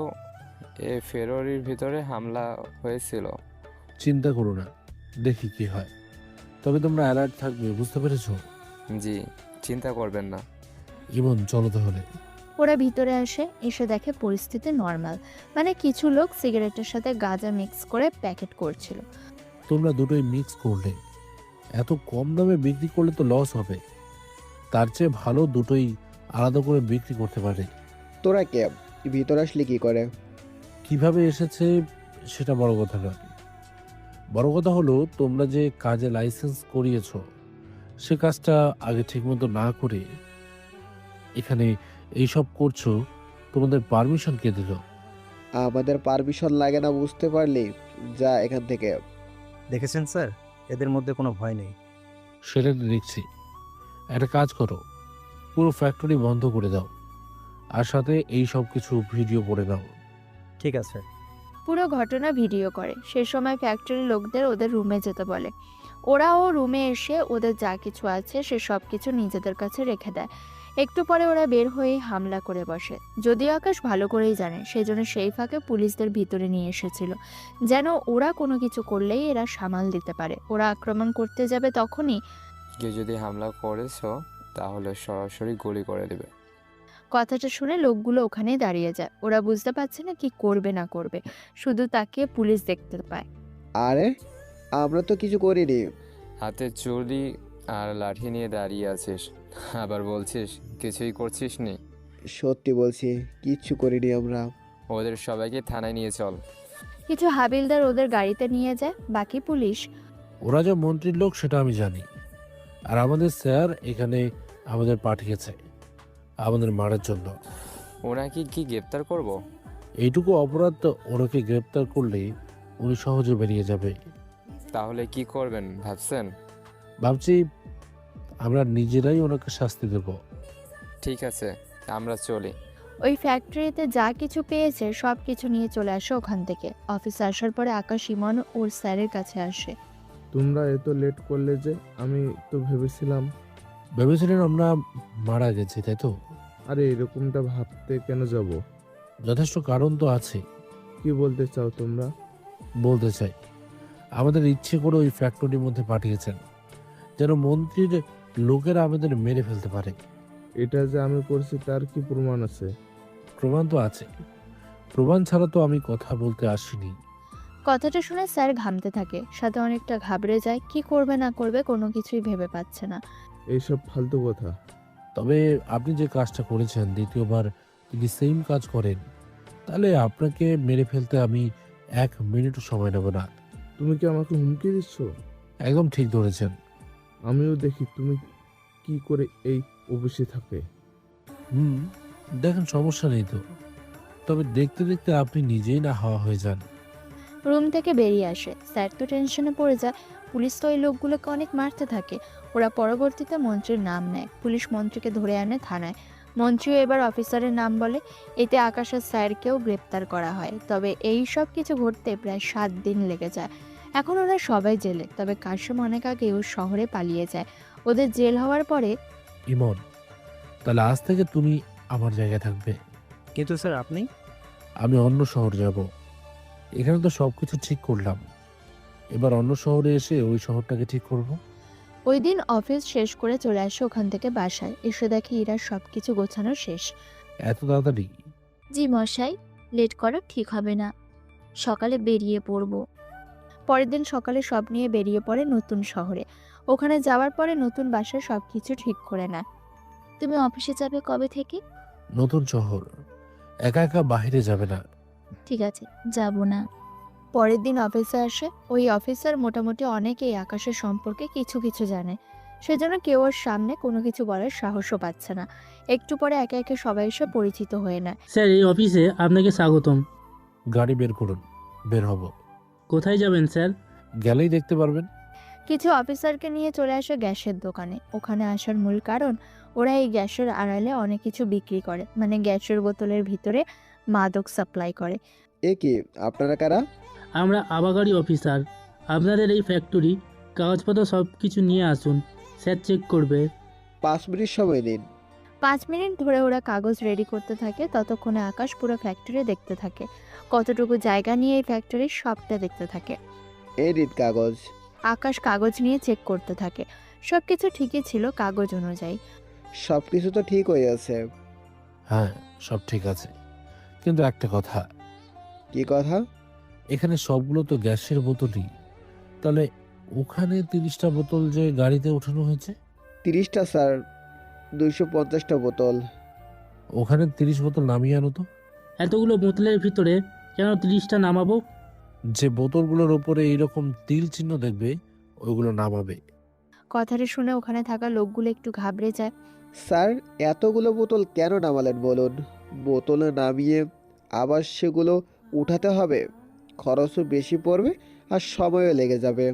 এ ফেব্রুয়ারির ভিতরে হামলা হয়েছিল। চিন্তা করো না, দেখি কি হয়। তবে তোমরা অ্যালার্ট থাকবে, বুঝতে পেরেছো? জি, চিন্তা করবেন না। ইমন, চলো তাহলে। ওরা ভিতরে আসে, এসে দেখে পরিস্থিতি নর্মাল। মানে কিছু লোক সিগারেটের সাথে গাঁজা মিক্স করে প্যাকেট করছিল। তোমরা দুটোই মিক্স করলে, এত কম দামে বিক্রি করলে তো লস হবে। তার চেয়ে ভালো দুটোই আলাদা করে বিক্রি করতে পারে। তোরা কে? ভিতরে আসলি কি করে? কিভাবে এসেছে সেটা বড় কথা নয়। বড় কথা হলো তোমরা যে কাজে লাইসেন্স করিয়েছো, সে কাজটা আগে ঠিকমতো না করে এখানে এইসব করছো। তোমাদের পারমিশন কে দিল? আমাদের পারমিশন লাগে না, বুঝতে পারলি? যা এখান থেকে। দেখেছেন স্যার, এদের মধ্যে কোনো ভয় নেই। সেটা দেখছি। একটা কাজ করো, পুরো ফ্যাক্টরি বন্ধ করে দাও, আর সাথে এই সব কিছু ভিডিও করে দাও। ঠিক আছে। পুরো ঘটনা ভিডিও করে। সে সময় ফ্যাক্টরির লোকদের ওদের রুমে যেতে বলে। ওরাও রুমে এসে ওদের যা কিছু আছে সে সব কিছু নিজেদের কাছে রেখে দেয়। একটু পরে ওরা বের হয়ে হামলা করে বসে। যদিও আকাশ ভালো করেই জানে, সেই জন্য সেই ফাঁকে পুলিশদের ভিতরে নিয়ে এসেছিল, যেন ওরা কোনো কিছু করলেই এরা সামাল দিতে পারে। ওরা আক্রমণ করতে যাবে তখনই কেউ যদি হামলা করেছো তাহলে সরাসরি গুলি করে দেবে। কথাটা শুনে লোকগুলো ওখানেই দাঁড়িয়ে যায়। ওরা বুঝতে পারছে না কি করবে না করবে, শুধু তাকে পুলিশ দেখতে পায়। আরে, আমরা তো কিছু করিনি। হাতে চুরি আর লাঠি নিয়ে দাঁড়িয়ে আছিস, আবার বলছিস কিছুই করছিস নি। সত্যি বলছি, কিচ্ছু করিনি আমরা। ওদের সবাইকে থানায় নিয়ে চল। কিছু হাবিলদার ওদের গাড়িতে নিয়ে যায়, বাকি পুলিশ। ওরা যে মন্ত্রীর লোক সেটা আমি জানি, আর আমাদের স্যার এখানে আমাদের পাঠিয়েছে আমাদের মারার জন্য। ওনাকে কি গ্রেপ্তার করব? এইটুকু অপরাধ তো ওনাকে গ্রেপ্তার করলে উনি সহজে বেরিয়ে যাবে। তাহলে কি করবেন ভাবছেন? ভাবছি আমরা নিজেরাই ওনাকে শাস্তি দেব। ঠিক আছে, আমরা চলি। ওই ফ্যাক্টরিতে যা কিছু পেয়েছে সব কিছু নিয়ে চলে আসে ওখান থেকে। অফিসে আসার পরে আকাশ ইমন ওর স্যারের কাছে আসে। তোমরা এত লেট করলে যে? আমি তো ভেবেছিলেন আমরা মারা গেছি, তাই তো? আরে এরকমটা ভাবতে কেন যাব? যথেষ্ট কারণ তো আছে। কি বলতে চাও তোমরা? বলতে চাই, আমাদের ইচ্ছে করে ওই ফ্যাক্টরির মধ্যে পাঠিয়েছেন যেন মন্ত্রীর লোকেরা আমাদের মেরে ফেলতে পারে। এটা যে আমি করছি তার কি প্রমাণ আছে? প্রমাণ তো আছে, প্রমাণ ছাড়া তো আমি কথা বলতে আসিনি। কথাটা শুনে স্যার ঘামতে থাকে, সাথে অনেকটা ঘাবড়ে যায়। কি করবে না করবে কোনো কিছুই ভেবে পাচ্ছে না। এইসব ফালতু কথা। তবে আপনি যে কাজটা করেছেন, দ্বিতীয়বার যদি সেম কাজ করেন তাহলে আপনাকে মেরে ফেলতে আমি 1 মিনিটও সময় নেব না। তুমি কি আমাকে হুমকি দিচ্ছ? একদম ঠিক ধরেছেন। আমিও দেখি তুমি কি করে এই অফিসে থাকে। দেখেন, সমস্যা নেই তো, তবে দেখতে দেখতে আপনি নিজেই না হাওয়া হয়ে যান। রুম থেকে বেরিয়ে আসে। স্যার তো টেনশনে পড়ে যায়। পুলিশ তো ওই লোকগুলোকে অনেক মারতে থাকে। ওরা পরবর্তীতে মন্ত্রীর নাম নেয়। পুলিশ মন্ত্রীকে ধরে আনে থানায়। মন্ত্রীও এবার অফিসারের নাম বলে। এতে আকাশের স্যারকেও গ্রেপ্তার করা হয়। তবে এই সব কিছু ঘটতে প্রায় 7 দিন লেগে যায়। এখন ওরা সবাই জেলে, তবে কাশেম অনেক আগে ও শহরে পালিয়ে যায়। ওদের জেল হওয়ার পরে ইমন, তাহলে আজ থেকে তুমি আমার জায়গায় থাকবে। কিন্তু স্যার আপনি? আমি অন্য শহর যাব। এখানে তো সবকিছু ঠিক করলাম, এবার অন্য শহরে এসে ওই শহরটাকে ঠিক করব। ওই দিন অফিস শেষ করে চলে আসে ওখান থেকে বাসায়। এসে দেখে ইরার সবকিছু গোছানো শেষ। এত তাড়াতাড়ি? জি মশাই, লেট করা ঠিক হবে না, সকালে বেরিয়ে পড়ব। পরের দিন সকালে সব নিয়ে বেরিয়ে পড়ে নতুন শহরে। ওখানে যাওয়ার পরে নতুন বাসায় সবকিছু ঠিক করে নেয়। তুমি অফিসে যাবে কবে থেকে? নতুন শহর, একা একা বাইরে যাবে না। ঠিক আছে, যাব না। পরের দিন অফিসে আসে। ওই অফিসার মোটামুটি অনেকেই আকাশের সম্পর্কে কিছু কিছু জানে। সেজন্য কেউ ওর সামনে কোনো কিছু বলার সাহসও পাচ্ছে না। একটু পরে একে একে সবাই এসে পরিচিত হয়ে নেয়। স্যার, এই অফিসে আপনাকে স্বাগতম। গাড়ি বের করুন, বের হব। কোথায় যাবেন স্যার? গেলেই দেখতে পারবেন। কিছু অফিসারকে নিয়ে চলে আসে গ্যাসের দোকানে। ওখানে আসার মূল কারণ ওরা এই গ্যাসের আড়ালে অনেক কিছু বিক্রি করে, মানে গ্যাসের বোতলের ভিতরে মাদক সাপ্লাই করে। এ কি, আপনারা কারা? আমরা আবাগাড়ি অফিসার। আপনাদের এই ফ্যাক্টরি, কাগজপত্র সব কিছু নিয়ে আসুন, স্যার চেক করবে। 5 মিনিট সময় নিন। 5 মিনিট ধরে ওরা কাগজ রেডি করতে থাকে। ততক্ষণে আকাশ পুরো ফ্যাক্টরি দেখতে থাকে। কতটুকু জায়গা নিয়ে এই ফ্যাক্টরির সবটা দেখতে থাকে। এই নিন কাগজ। আকাশ কাগজ নিয়ে চেক করতে থাকে। সব কিছু ঠিকই ছিল কাগজ অনুযায়ী। সব কিছু তো ঠিক হয়ে আছে। হ্যাঁ, সব ঠিক আছে, কিন্তু একটা কথা। কি কথা? এখানে সবগুলো তো গ্যাসের বোতলই, তাহলে ওখানে 30টা বোতল যে গাড়িতে ওঠানো হয়েছে? 30টা স্যার, 250টা বোতল। ওখানে 30 বোতল নামিয়ে আনো তো। এতগুলো বোতলের ভিতরে কেন 30টা নামাবো? যে বোতলগুলোর উপরে এইরকম তিল চিহ্ন দেখবে, ওইগুলো নামাবে। কথাটা শুনে ওখানে থাকা লোকগুলো একটু ঘাবড়ে যায়। স্যার, এতগুলো বোতল কেন নামালেন বলুন? বোতলে নামিয়ে আবার সেগুলো উঠাতে হবে, খরচও বেশি পড়বে আর সময়ও লেগে যাবে।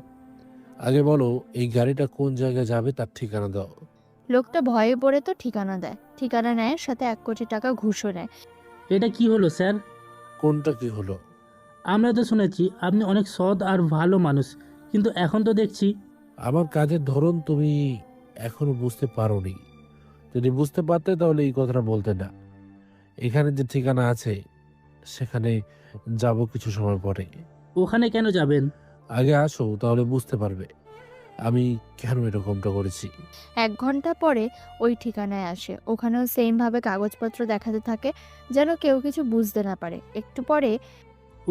আগে বলো, এই গাড়িটা কোন জায়গায় যাবে তার ঠিকানা দাও। লোকটা ভয়ে পড়ে তো ঠিকানা দেয়। ঠিকানা নেয়, সাথে 1 কোটি টাকা ঘুষও নেয়। এটা কি হলো স্যার? কোনটা কি হলো? আমরা তো শুনেছি আপনি অনেক সৎ আর ভালো মানুষ, কিন্তু এখন তো দেখছি। আমার কাজের ধরন তুমি এখনো বুঝতে পারোনি। যদি বুঝতে পারতে তাহলে এই কথাটা বলতে না। এখানে যে ঠিকানা আছে সেখানে যাব কিছু সময় পরে। ওখানে কেন যাবেন? আগে আসো, তাহলে বুঝতে পারবে আমি কেন এরকমটা করেছি। 1 ঘন্টা পরে ওই ঠিকানায় আসে। ওখানেও সেমভাবে কাগজপত্র দেখাতে থাকে, যেন কেউ কিছু বুঝতে না পারে। একটু পরে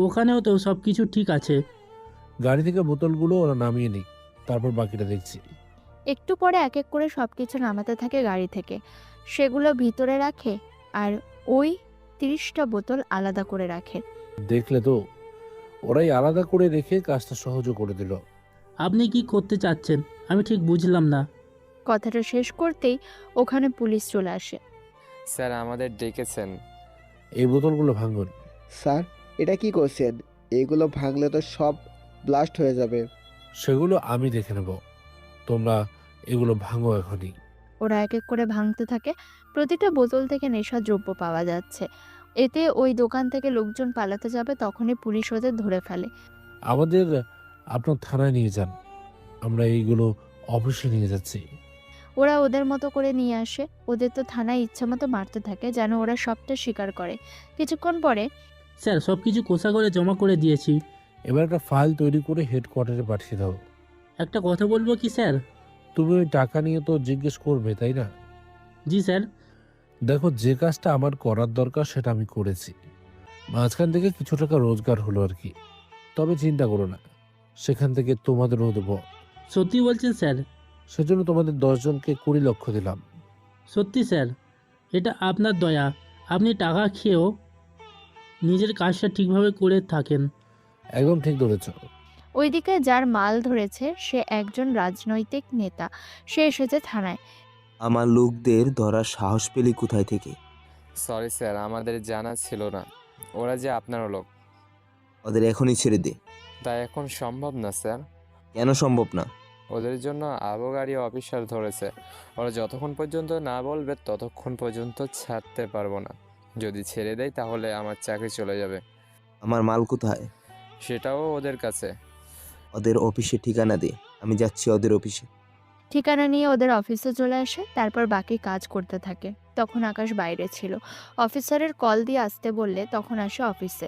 ওখানেও তো সব কিছু ঠিক আছে। গাড়ি থেকে বোতলগুলো ওরা নামিয়ে নিক, তারপর বাকিটা দেখছি। একটু পরে এক এক করে সবকিছু নামাতে থাকে গাড়ি থেকে। সেগুলো ভিতরে রাখে আর ওই 30টা বোতল আলাদা করে রাখে। দেখলে তো, ওরাই আলাদা করে রেখে কাজটা সহজও করে দিল। আপনি কি করতে চাচ্ছেন আমি ঠিক বুঝলাম না। কথাটা শেষ করতেই ওখানে পুলিশ চলে আসে। স্যার, আমাদের ডেকেছেন। এই বোতলগুলো ভাঙুন। স্যার, এটা কি করছেন? এগুলো ভাঙলে তো সব ব্লাস্ট হয়ে যাবে। সেগুলো আমি দেখে নেব, তোমরা এগুলো ভাঙো এখনই। ওরা এক এক করে ভাঙতে থাকে। প্রতিটা বোতল থেকে নেশা দ্রব্য পাওয়া যাচ্ছে। এতে ওই দোকান থেকে লোকজন পালাতে যাবে, তখনই পুলিশ ওদের ধরে ফেলে। আমাদের আপনার থানায় নিয়ে যান, আমরা এইগুলো অফিসে নিয়ে যাচ্ছি। ওরা ওদের মতো করে নিয়ে আসে। ওদের তো থানায় ইচ্ছা মতো মারতে থাকে, যেন ওরা সবটা স্বীকার করে। কিছুক্ষণ পরে স্যার, সব কিছু কোষা করে জমা করে দিয়েছি। এবার একটা ফাইল তৈরি করে হেডকোয়ার্টারে পাঠিয়ে দাও। একটা কথা বলবো কি স্যার? তুমি ওই টাকা নিয়ে তো জিজ্ঞেস করবে, তাই না? জি স্যার। দেখো, যে কাজটা আমার করার দরকার সেটা আমি করেছি। মাঝখান থেকে কিছু টাকা রোজগার হলো আর কি। তবে চিন্তা করো না, সেখান থেকে তোমাদেরও দেবো। সত্যি বলছেন স্যার? সেজন্য তোমাদের 10 জনকে 20 লক্ষ দিলাম। সত্যি স্যার, এটা আপনার দয়া। আপনি টাকা খেয়েও নিজের কাজটা ঠিকভাবে করে থাকেন। একদম ঠিক ধরেছ। ওইদিকে যার মাল ধরেছে সে একজন রাজনৈতিক নেতা। সে এসেছে থানায়। আমার লোকদের ধরার সাহস পেলি কোথায় থেকে? সরি স্যার, আমাদের জানা ছিল না ওরা যে আপনার লোক। ওদের এখনই ছেড়ে দে। তা এখন সম্ভব না স্যার। কেন সম্ভব না? ওদের জন্য আবগারি অফিসার ধরেছে। ওরা যতক্ষণ পর্যন্ত না বলবে ততক্ষণ পর্যন্ত ছাড়তে পারবো না। যদি ছেড়ে দেয় তাহলে আমার চাকরি চলে যাবে। আমার মাল কোথায়? সেটাও ওদের কাছে। ওদের অফিসে ঠিকানা দে, আমি যাচ্ছি ওদের অফিসে। ঠিকানা নিয়ে ওদের অফিসে চলে আসে। তারপর বাকি কাজ করতে থাকে। তখন আকাশ বাইরে ছিল। অফিসারের কল দিয়ে আসতে বললে তখন আসে অফিসে।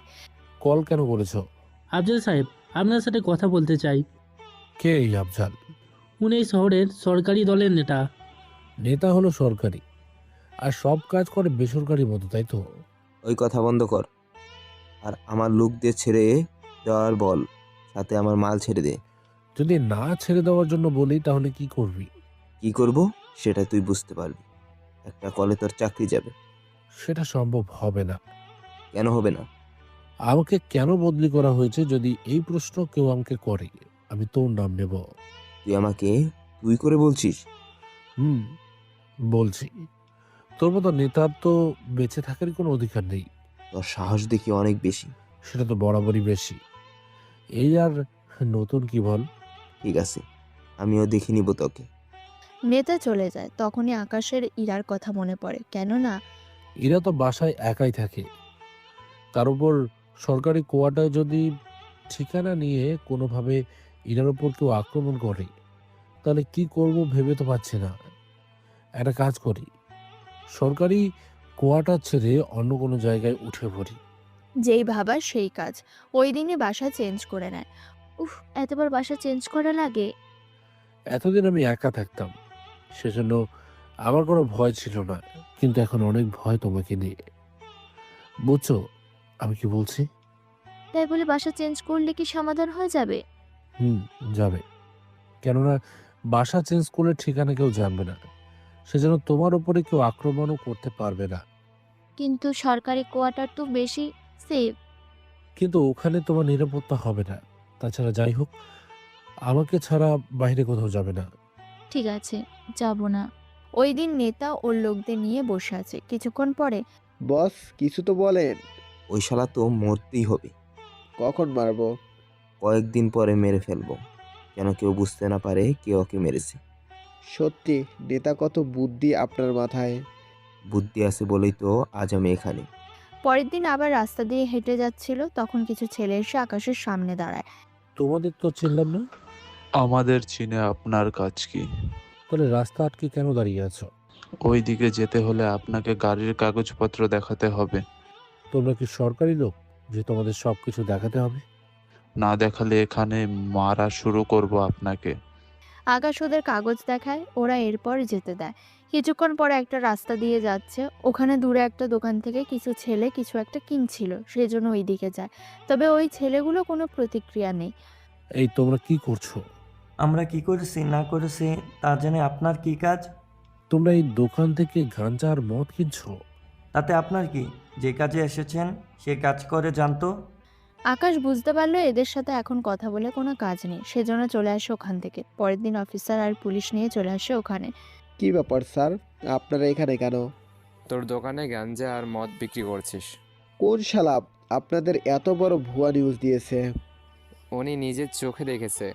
কল কেন করেছো? আফজাল সাহেব, আপনার সাথে কথা বলতে চাই। কে এই আফজাল? উনি এই শহরের সরকারি দলের নেতা। নেতা হলো সরকারি, আর সব কাজ করে বেসরকারি মতো, তাই তো? ওই কথা বন্ধ কর, আর আমার লোকদের ছেড়ে দেওয়ার বল, সাথে আমার মাল ছেড়ে দে। যদি না ছেড়ে দেওয়ার জন্য বলি তাহলে কি করবি? কি করব সেটা তুই বুঝতে পারবি। একটা কলে তোর চাকরি যাবে। সেটা সম্ভব হবে না। কেন হবে না? আমাকে কেন বদলি করা হয়েছে যদি এই প্রশ্ন কেউ আমাকে করে, আমি তোর নাম নেব। তুই আমাকে তুই করে বলছিস? হুম, বলছি। তোর মতো নেতার তো বেঁচে থাকার কোনো অধিকার নেই। তোর সাহস দেখি অনেক বেশি। সেটা তো বরাবরই বেশি। এই আর নতুন কি বল? ঠিক আছে, আমিও দেখে নিব তোকে। নেতা চলে যায়, তখনই আকাশের ইরার কথা মনে পড়ে। কেননা এরা তো বাসায় একাই থাকে। তার উপর সরকারি কোয়ার্টার যদি ঠিকানা নিয়ে কোনোভাবে এরার উপর কেউ আক্রমণ করে, তাহলে কি করব ভেবে তো পাচ্ছি না। একটা কাজ করি, সরকারি কোয়ার্টার ছেড়ে অন্য কোনো জায়গায় উঠে পড়ি। যেই ভাবা সেই কাজ। ওই দিনই বাসা চেঞ্জ করে নেয়। উফ, এতবার বাসা চেঞ্জ করা লাগে? এতদিন আমি একা থাকতাম, সেজন্য আমার কোনো ভয় ছিল না, কিন্তু এখন অনেক ভয় তোমাকে নিয়ে। বুঝছো আমি কি বলছি? তাই বলে বাসা চেঞ্জ করলে কি সমাধান হয়ে যাবে? হুম, যাবে। কেননা বাসা চেঞ্জ করলে ঠিকানা কেউ জানবে না, সেজন্য তোমার উপরে কেউ আক্রমণও করতে পারবে না। কিন্তু সরকারি কোয়ার্টার তো বেশি সেফ। কিন্তু ওখানে তোমার নিরাপত্তা হবে না। তাছাড়া যাই হোক, আমাকে ছাড়া বাইরে কোথাও যাবে না। ঠিক আছে, যাব না। ওই দিন নেতা ওর লোকদের নিয়ে বসে আছে। কিছুক্ষণ পরে বস কিছু তো বলেন। ওই শালা তো মরতেই হবে। কখন মারবো? কয়েকদিন পরে মেরে ফেলবো, যেন কেউ বুঝতে না পারে কে ওকে মেরেছে। সত্যি নেতা, কত বুদ্ধি আপনার মাথায়। বুদ্ধি আছে বলেই তো আজ আমি এখানে। পরের দিন আবার রাস্তা দিয়ে হেঁটে যাচ্ছিল, তখন কিছু ছেলে এসে আকাশের সামনে দাঁড়ায়। তোমাদের তো চিনলাম না। আমাদের চিনে আপনার কাজ কি? তাহলে রাস্তা আটকে কেন দাঁড়িয়ে আছো? ওই দিকে যেতে হলে আপনাকে গাড়ির কাগজপত্র দেখাতে হবে। তোমরা কি সরকারি লোক যে তোমাদের সবকিছু দেখাতে হবে? না দেখালে এখানে মারা শুরু করব আপনাকে। আকাশ ওদের কাগজ দেখায়, ওরা এরপর যেতে দেয়। কিছুক্ষণ পরে একটা রাস্তা দিয়ে যাচ্ছে, ওখানে দূরে একটা দোকান থেকে কিছু ছেলে কিছু একটা কিনছিল, সেজন্য ওই দিকে যায়। তবে ওই ছেলেগুলো কোনো প্রতিক্রিয়া নেই। এই তোমরা কি করছো? আমরা কি করেছি না করেছি তা জেনে আপনার কি কাজ? তোমরা এই দোকান থেকে গাঁজা আর মদ কিনছো? তাতে আপনার কি? যে কাজে এসেছেন সে কাজ করে জানতো। আকাশ বুঝতে পারলো এদের সাথে এখন কথা বলে কোনো কাজ নেই, সেজন্য চলে আসে ওখান থেকে। পরের দিন অফিসার আর পুলিশ নিয়ে চলে আসে ওখানে। কি ব্যাপার স্যার, আপনারা এখানে কেন? তোর দোকানে গাঞ্জা আর মদ বিক্রি করছিস। কোন শালা আপনাদের এত বড় ভুয়া নিউজ দিয়েছে? উনি নিজের চোখে দেখেছে।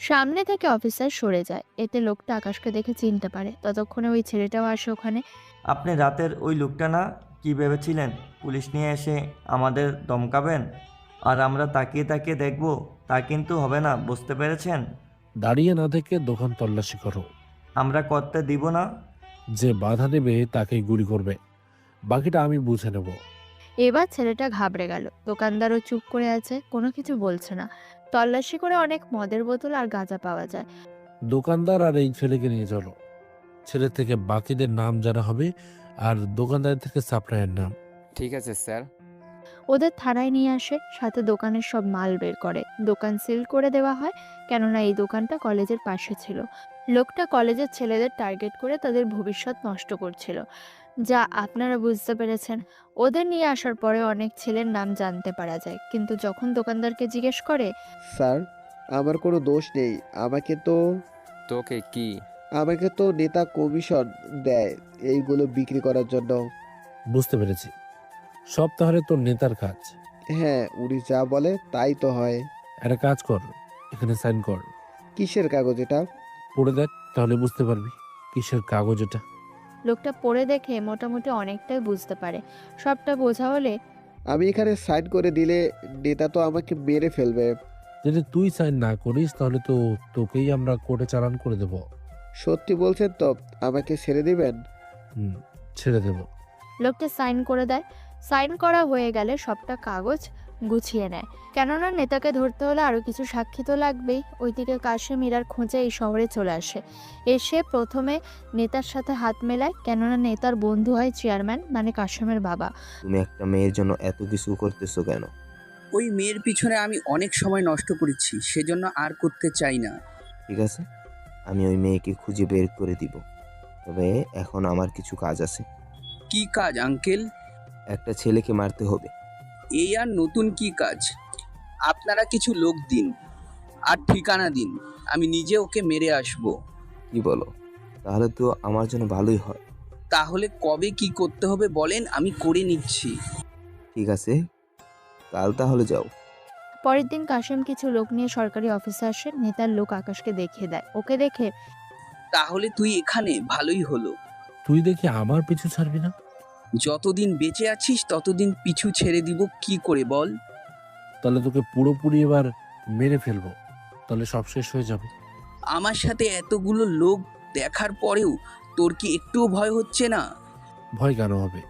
সামনে থেকে অফিসার সরে যায়, এতে লোকটা আকাশকে দেখে চিনতে পারে। ততক্ষণে ওই ছেলেটাও আসে ওখানে। আপনি রাতের ওই লোকটা না? কি ভেবেছিলেন পুলিশ নিয়ে এসে আমাদের ধমকাবেন আর আমরা তাকিয়ে তাকিয়ে দেখব? তা কিন্তু হবে না, বুঝতে পেরেছেন? দাঁড়িয়ে না থেকে দোকান তল্লাশি করো। আমরা করতে দিব না। যে বাধা দেবে তাকেই গুলি করবে, বাকিটা আমি বুঝে নেব। এবার ছেলেটা ঘাবড়ে গেল। দোকানদারও চুপ করে আছে, কোনো কিছু বলছে না। তল্লাশি করে অনেক মদের বোতল আর গাঁজা পাওয়া যায়। দোকানদার আর এই ছেলেকে নিয়ে চলো। ছেলে থেকে বাকিদের নাম জানা হবে, আর দোকানদার থেকে সাপ্লাইয়ের নাম। ঠিক আছে স্যার। ওদের থানায় নিয়ে আসে, সাথে দোকানের সব মাল বের করে। দোকান সিল করে দেওয়া হয়, কেননা এই দোকানটা কলেজের পাশে ছিল। লোকটা কলেজের ছেলেদের টার্গেট করে তাদের ভবিষ্যৎ নষ্ট করছিল, যা আপনারা বুঝতে পেরেছেন। ওদের নিয়ে আসার পরে অনেক ছেলের নাম জানতে পারা যায়, কিন্তু যখন দোকানদারকে জিজ্ঞেস করে, স্যার আমার কোনো দোষ নেই, তোকে কি? আমাকে তো নেতা কমিশন দেয় এইগুলো বিক্রি করার জন্য। বুঝতে পেরেছি, সব তাহলে তোর নেতার কাজ। হ্যাঁ, উনি যা বলে তাই তো হয়। একটা কাজ কর, এখানে সাইন কর। কিসের কাগজ এটা? পড়ে দেখ, তাহলে বুঝতে পারবি কিসের কাগজ এটা। লোকটা পড়ে দেখে মোটামুটি অনেকটাই বুঝতে পারে। সবটা বোঝা হলে, আমি এখানে সাইন করে দিলে নেতা তো আমাকে মেরে ফেলবে। যদি তুই সাইন না করিস তাহলে তো তোকেই আমরা কোর্টে চালান করে দেব। সত্যি বলছেন তো? আমাকে ছেড়ে দিবেন? ছেড়ে দেব। লোকটা সাইন করে দেয়। সাইন করা হয়ে গেলে সবটা কাগজ গুছিয়ে নেয়, কেননা নেতাকে ধরতে হলে আরও কিছু সাক্ষী তো লাগবেই। ওইদিকে কাশেম ইরার খোঁজে এই শহরে চলে আসে। এসে প্রথমে নেতার সাথে হাত মেলায়, কেননা নেতার বন্ধু হয় চেয়ারম্যান, মানে কাশেমের বাবা। তুমি একটা মেয়ের জন্য এত কিছু করতেছো কেন? ওই মেয়ের পিছনে আমি অনেক সময় নষ্ট করেছি, সেজন্য আর করতে চাই না। ঠিক আছে, আমি ওই মেয়েকে খুঁজে বের করে দিব, তবে এখন আমার কিছু কাজ আছে। কি কাজ আঙ্কেল? একটা ছেলেকে মারতে হবে। এই আর নতুন কি কাজ? আপনারা কিছু লোক দিন আর ঠিকানা দিন, আমি নিজে ওকে মেরে আসবো। কি বলো? তাহলে তো আমার জন্য ভালোই হয়। তাহলে কবে কি করতে হবে বলেন, আমি করে নিচ্ছি। ঠিক আছে, কাল তাহলে যাও। পরের দিন কাশেম কিছু লোক নিয়ে সরকারি অফিসে আসে। নেতার লোক আকাশকে দেখিয়ে দেয়। ওকে দেখে তাহলে তুই এখানে, ভালোই হলো। তুই দেখি আমার পিছু ছাড়বি না? যতদিন বেঁচে আছিস ততদিন পিছু ছেড়ে দিব কি করে বল? তাহলে তোকে পুরোপুরি এবার মেরে ফেলবো, তাহলে সব শেষ হয়ে যাবে। আমার সাথে এতগুলো লোক দেখার পরেও তোর কি একটুও ভয় হচ্ছে না? ভয় কেন হবে?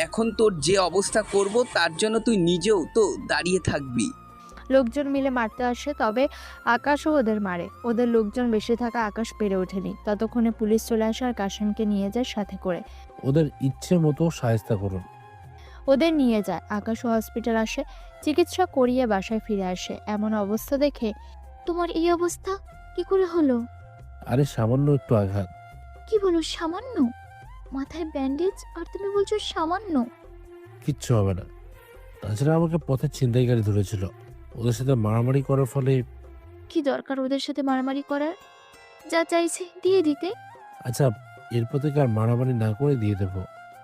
এখন তোর যে অবস্থা করব তার জন্য তুই নিজেও তো দাঁড়িয়ে থাকবি। লোকজন মিলে মারতে আসে, তবে আকাশও ওদের মারে। ওদের লোকজন বেশি থাকা আকাশ পেরে ওঠেনি। ততক্ষণে পুলিশ চলে আসে আর কাশেমকে নিয়ে যায় সাথে করে। ওদের ইচ্ছে মতো সাহায্য করুন। ওদের নিয়ে যায়। আকাশও হসপিটাল আসে, চিকিৎসা করিয়ে বাসায় ফিরে আসে। এমন অবস্থা দেখে তোমার এই অবস্থা কি করে হলো? আরে সামান্য একটু আঘাত। কি বলো সামান্য? মাথায় ব্যান্ডেজ আর তুমি বলছো সামান্য? কিচ্ছু হবে না। তাছাড়া আমাকে পথে ছিনতাইকারী ধরেছিল, ওদের সাথে মারামারি করার ফলে। কি দরকার ওদের সাথে মারামারি করার? যা চাইছে দিয়ে দিতে। আচ্ছা, এরপর থেকে আর মারামারি না করে দিয়ে দেবো।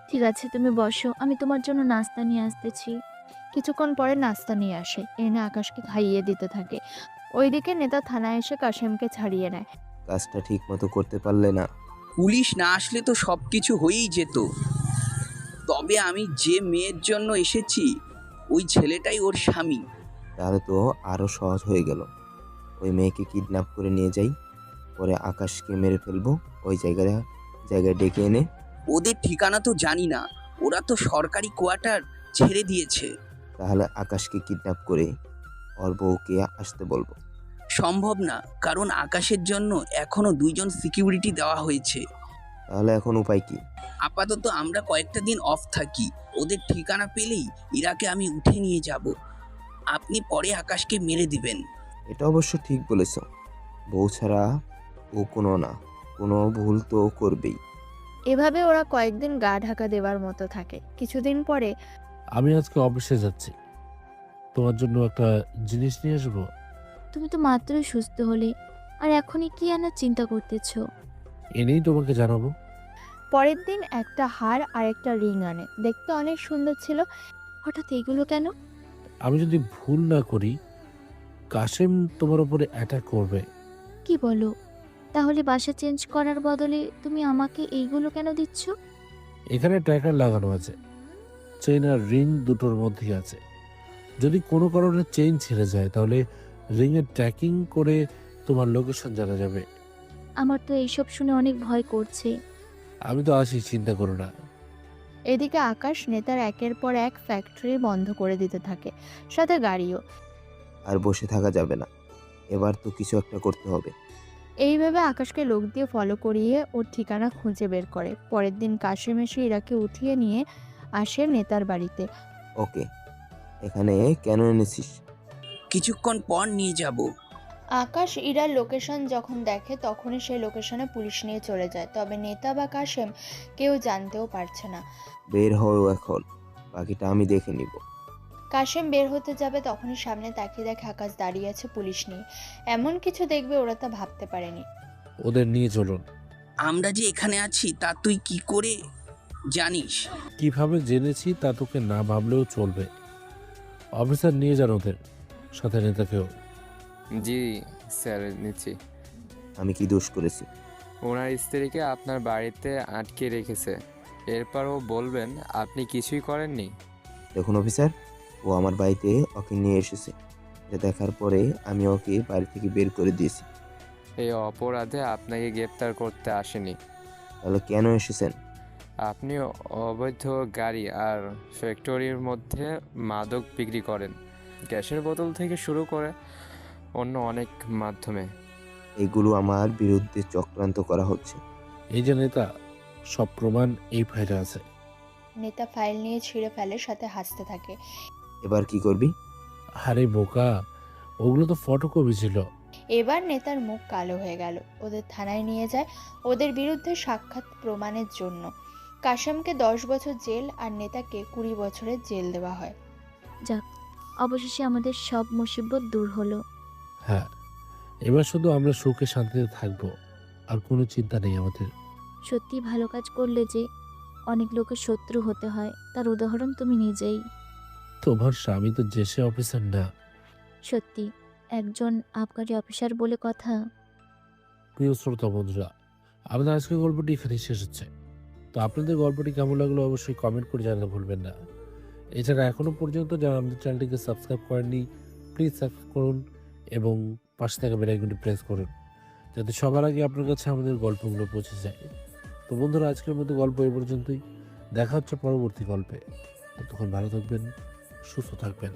ঠিক আছে, তুমি বসো, আমি তোমার জন্য নাস্তা নিয়ে আসতেছি। কিছুক্ষণ পরে নাস্তা নিয়ে আসে, এনে আকাশকে খাইয়ে দিতে থাকে। ওইদিকে নেতা থানায় এসে কাশেমকে ছাড়িয়ে নেয়। কাজটা ঠিক মতো করতে পারলে না। পুলিশ না আসলে তো সব কিছু হয়েই যেত। তবে আমি যে মেয়ের জন্য এসেছি ওই ছেলেটাই ওর স্বামী। তাহলে তো আরো সহজ হয়ে গেল। ওই মেয়েকে কিডন্যাপ করে নিয়ে যাই, পরে আকাশকে মেরে ফেলবো। ওই জায়গায় ডেকে এনে। ওদের ঠিকানা তো জানি না, ওরা তো সরকারি কোয়ার্টার ছেড়ে দিয়েছে। তাহলে আকাশকে কিডন্যাপ করে ওর বউকে আসতে বলবো। সম্ভব না, কারণ আকাশের জন্য এখনো 2 জন সিকিউরিটি দেওয়া হয়েছে। তাহলে এখন উপায় কি? আপাতত আমরা কয়েকটা দিন অফ থাকি। ওদের ঠিকানা পেলেই ইরাকে আমি উঠে নিয়ে যাব। আপনি পরে আকাশকে মেরে দিবেন। এটা অবশ্য ঠিক বলেছ। বউ ছাড়া ও কোনো ভুল তো করবেই। এভাবে ওরা কয়েকদিন গা ঢাকা দেওয়ার মতো থাকে। কিছুদিন পরে আমি আজকে অফিসে যাচ্ছি, তোমার জন্য একটা জিনিস নিয়ে আসবো। তুমি তো মাত্রই সুস্থ হলে, আর এখনই কি আনার চিন্তা করতেছো? এনেই তোমাকে জানাবো। পরের দিন একটা হার আর একটা রিং আনে। দেখতে অনেক সুন্দর ছিল। হঠাৎ এগুলো কেন? আমি যদি ভুল না করি, কাশেম তোমার উপরে অ্যাটাক করবে। কি বলো? তাহলে বাসা চেঞ্জ করার বদলে তুমি আমাকে এইগুলো কেন দিচ্ছ? এখানে ট্র্যাকার লাগানো আছে, চেইন আর রিং দুটোর মধ্যেই আছে। যদি কোনো কারণে চেইন ছিঁড়ে যায় তাহলে রিংয়ের ট্র্যাকিং করে তোমার লোকেশন জানা যাবে। আমার তো এইসব শুনে অনেক ভয় করছে। আমি তো আছি, চিন্তা করো না। এদিকে আকাশ নেতার একের পর এক ফ্যাক্টরি বন্ধ করে দিতে থাকে, সাথে গাড়িও। আর বসে থাকা যাবে না, এবার তো কিছু একটা করতে হবে। এইভাবে আকাশকে লোক দিয়ে ফলো করিয়ে ওর ঠিকানা খুঁজে বের করে। পরের দিন কাশেম এসে ইরাকে উঠিয়ে নিয়ে আসে নেতার বাড়িতে। ওকে, এখানে কেন এনেছিস? কিছুক্ষণ পর নিয়ে যাব। আকাশ ইরার লোকেশন যখন দেখে তখনই সেই লোকেশনে পুলিশ নিয়ে চলে যায়। তবে নেতা বা কাশেম কেউ জানতেও পারছে না। বের হও এখন, বাকিটা আমি দেখে নিব। কাশেম বের হতে যাবে, তখনই সামনে তাকিয়ে দেখে আকাশ দাঁড়িয়ে আছে পুলিশ নিয়ে। এমন কিছু দেখবে ওরা তা ভাবতে পারেনি। ওদের নিয়ে চলুন। আমরা যে এখানে আছি তা তুই কি করে জানিস? কিভাবে জেনেছি তা তোকে না ভাবলেও চলবে। অফিসার নিয়ে যান ওদের, সাথে নেতাকেও। জি স্যার, নিচ্ছি। আমি কি দোষ করেছি? ওনার স্ত্রীকে আপনার বাড়িতে আটকে রেখেছে, এরপরও বলবেন আপনি কিছুই করেননি? দেখুন অফিসার, ও আমার বাড়িতে ওকে নিয়ে এসেছে। এটা দেখার পরে আমি ওকে বাড়ি থেকে বের করে দিয়েছি। এই অপরাধে আপনাকে গ্রেপ্তার করতে আসেনি। তাহলে কেন এসেছেন? আপনি অবৈধ গাড়ি আর ফ্যাক্টরির মধ্যে মাদক বিক্রি করেন, গ্যাসের বোতল থেকে শুরু করে অন্য অনেক মাধ্যমে। এগুলো আমার বিরুদ্ধে চক্রান্ত করা হচ্ছে। এই যে নেতা, সব প্রমাণ এই ফাইলে আছে। নেতা ফাইল নিয়ে ছিঁড়ে ফেলে, সাথে হাসতে থাকে। এবার কি করবি? আরে বোকা, ওগুলো তো ফটোকপি ছিল। এবার নেতার মুখ কালো হয়ে গেল। ওদের থানায় নিয়ে যায় ওদের বিরুদ্ধে সাক্ষাৎ প্রমাণের জন্য। কাশেমকে 10 বছর জেল আর নেতাকে 20 বছরের জেল দেওয়া হয়। যাক, অবশেষে আমাদের সব মুসিবত দূর হলো। হ্যাঁ, এবার শুধু আমরা সুখে শান্তিতে থাকবো। আর কোনো চিন্তা নেই আমাদের। সত্যি ভালো কাজ করলে যে অনেক লোকের শত্রু হতে হয়, তার উদাহরণ তুমি নিজেই। তোমার স্বামী তো জেসে অফিসার না। সত্যি একজন আবগারি অফিসার বলে কথা। প্রিয় শ্রোতা বন্ধুরা, আমাদের আজকের গল্পটি এখানেই শেষ হচ্ছে। তো আপনাদের গল্পটি কেমন লাগলো অবশ্যই কমেন্ট করে জানাতে ভুলবেন না। এছাড়া এখনও পর্যন্ত যারা আমাদের চ্যানেলটিকে সাবস্ক্রাইব করেননি, প্লিজ সাবস্ক্রাইব করুন এবং পাশে থাকা বেল আইকনটি প্রেস করুন, যাতে সবার আগে আপনার কাছে আমাদের গল্পগুলো পৌঁছে যায়। তো বন্ধুরা, আজকের মতো গল্প এই পর্যন্তই। দেখা হচ্ছে পরবর্তী গল্পে। ততক্ষণ ভালো থাকবেন, সুস্থ থাকবেন।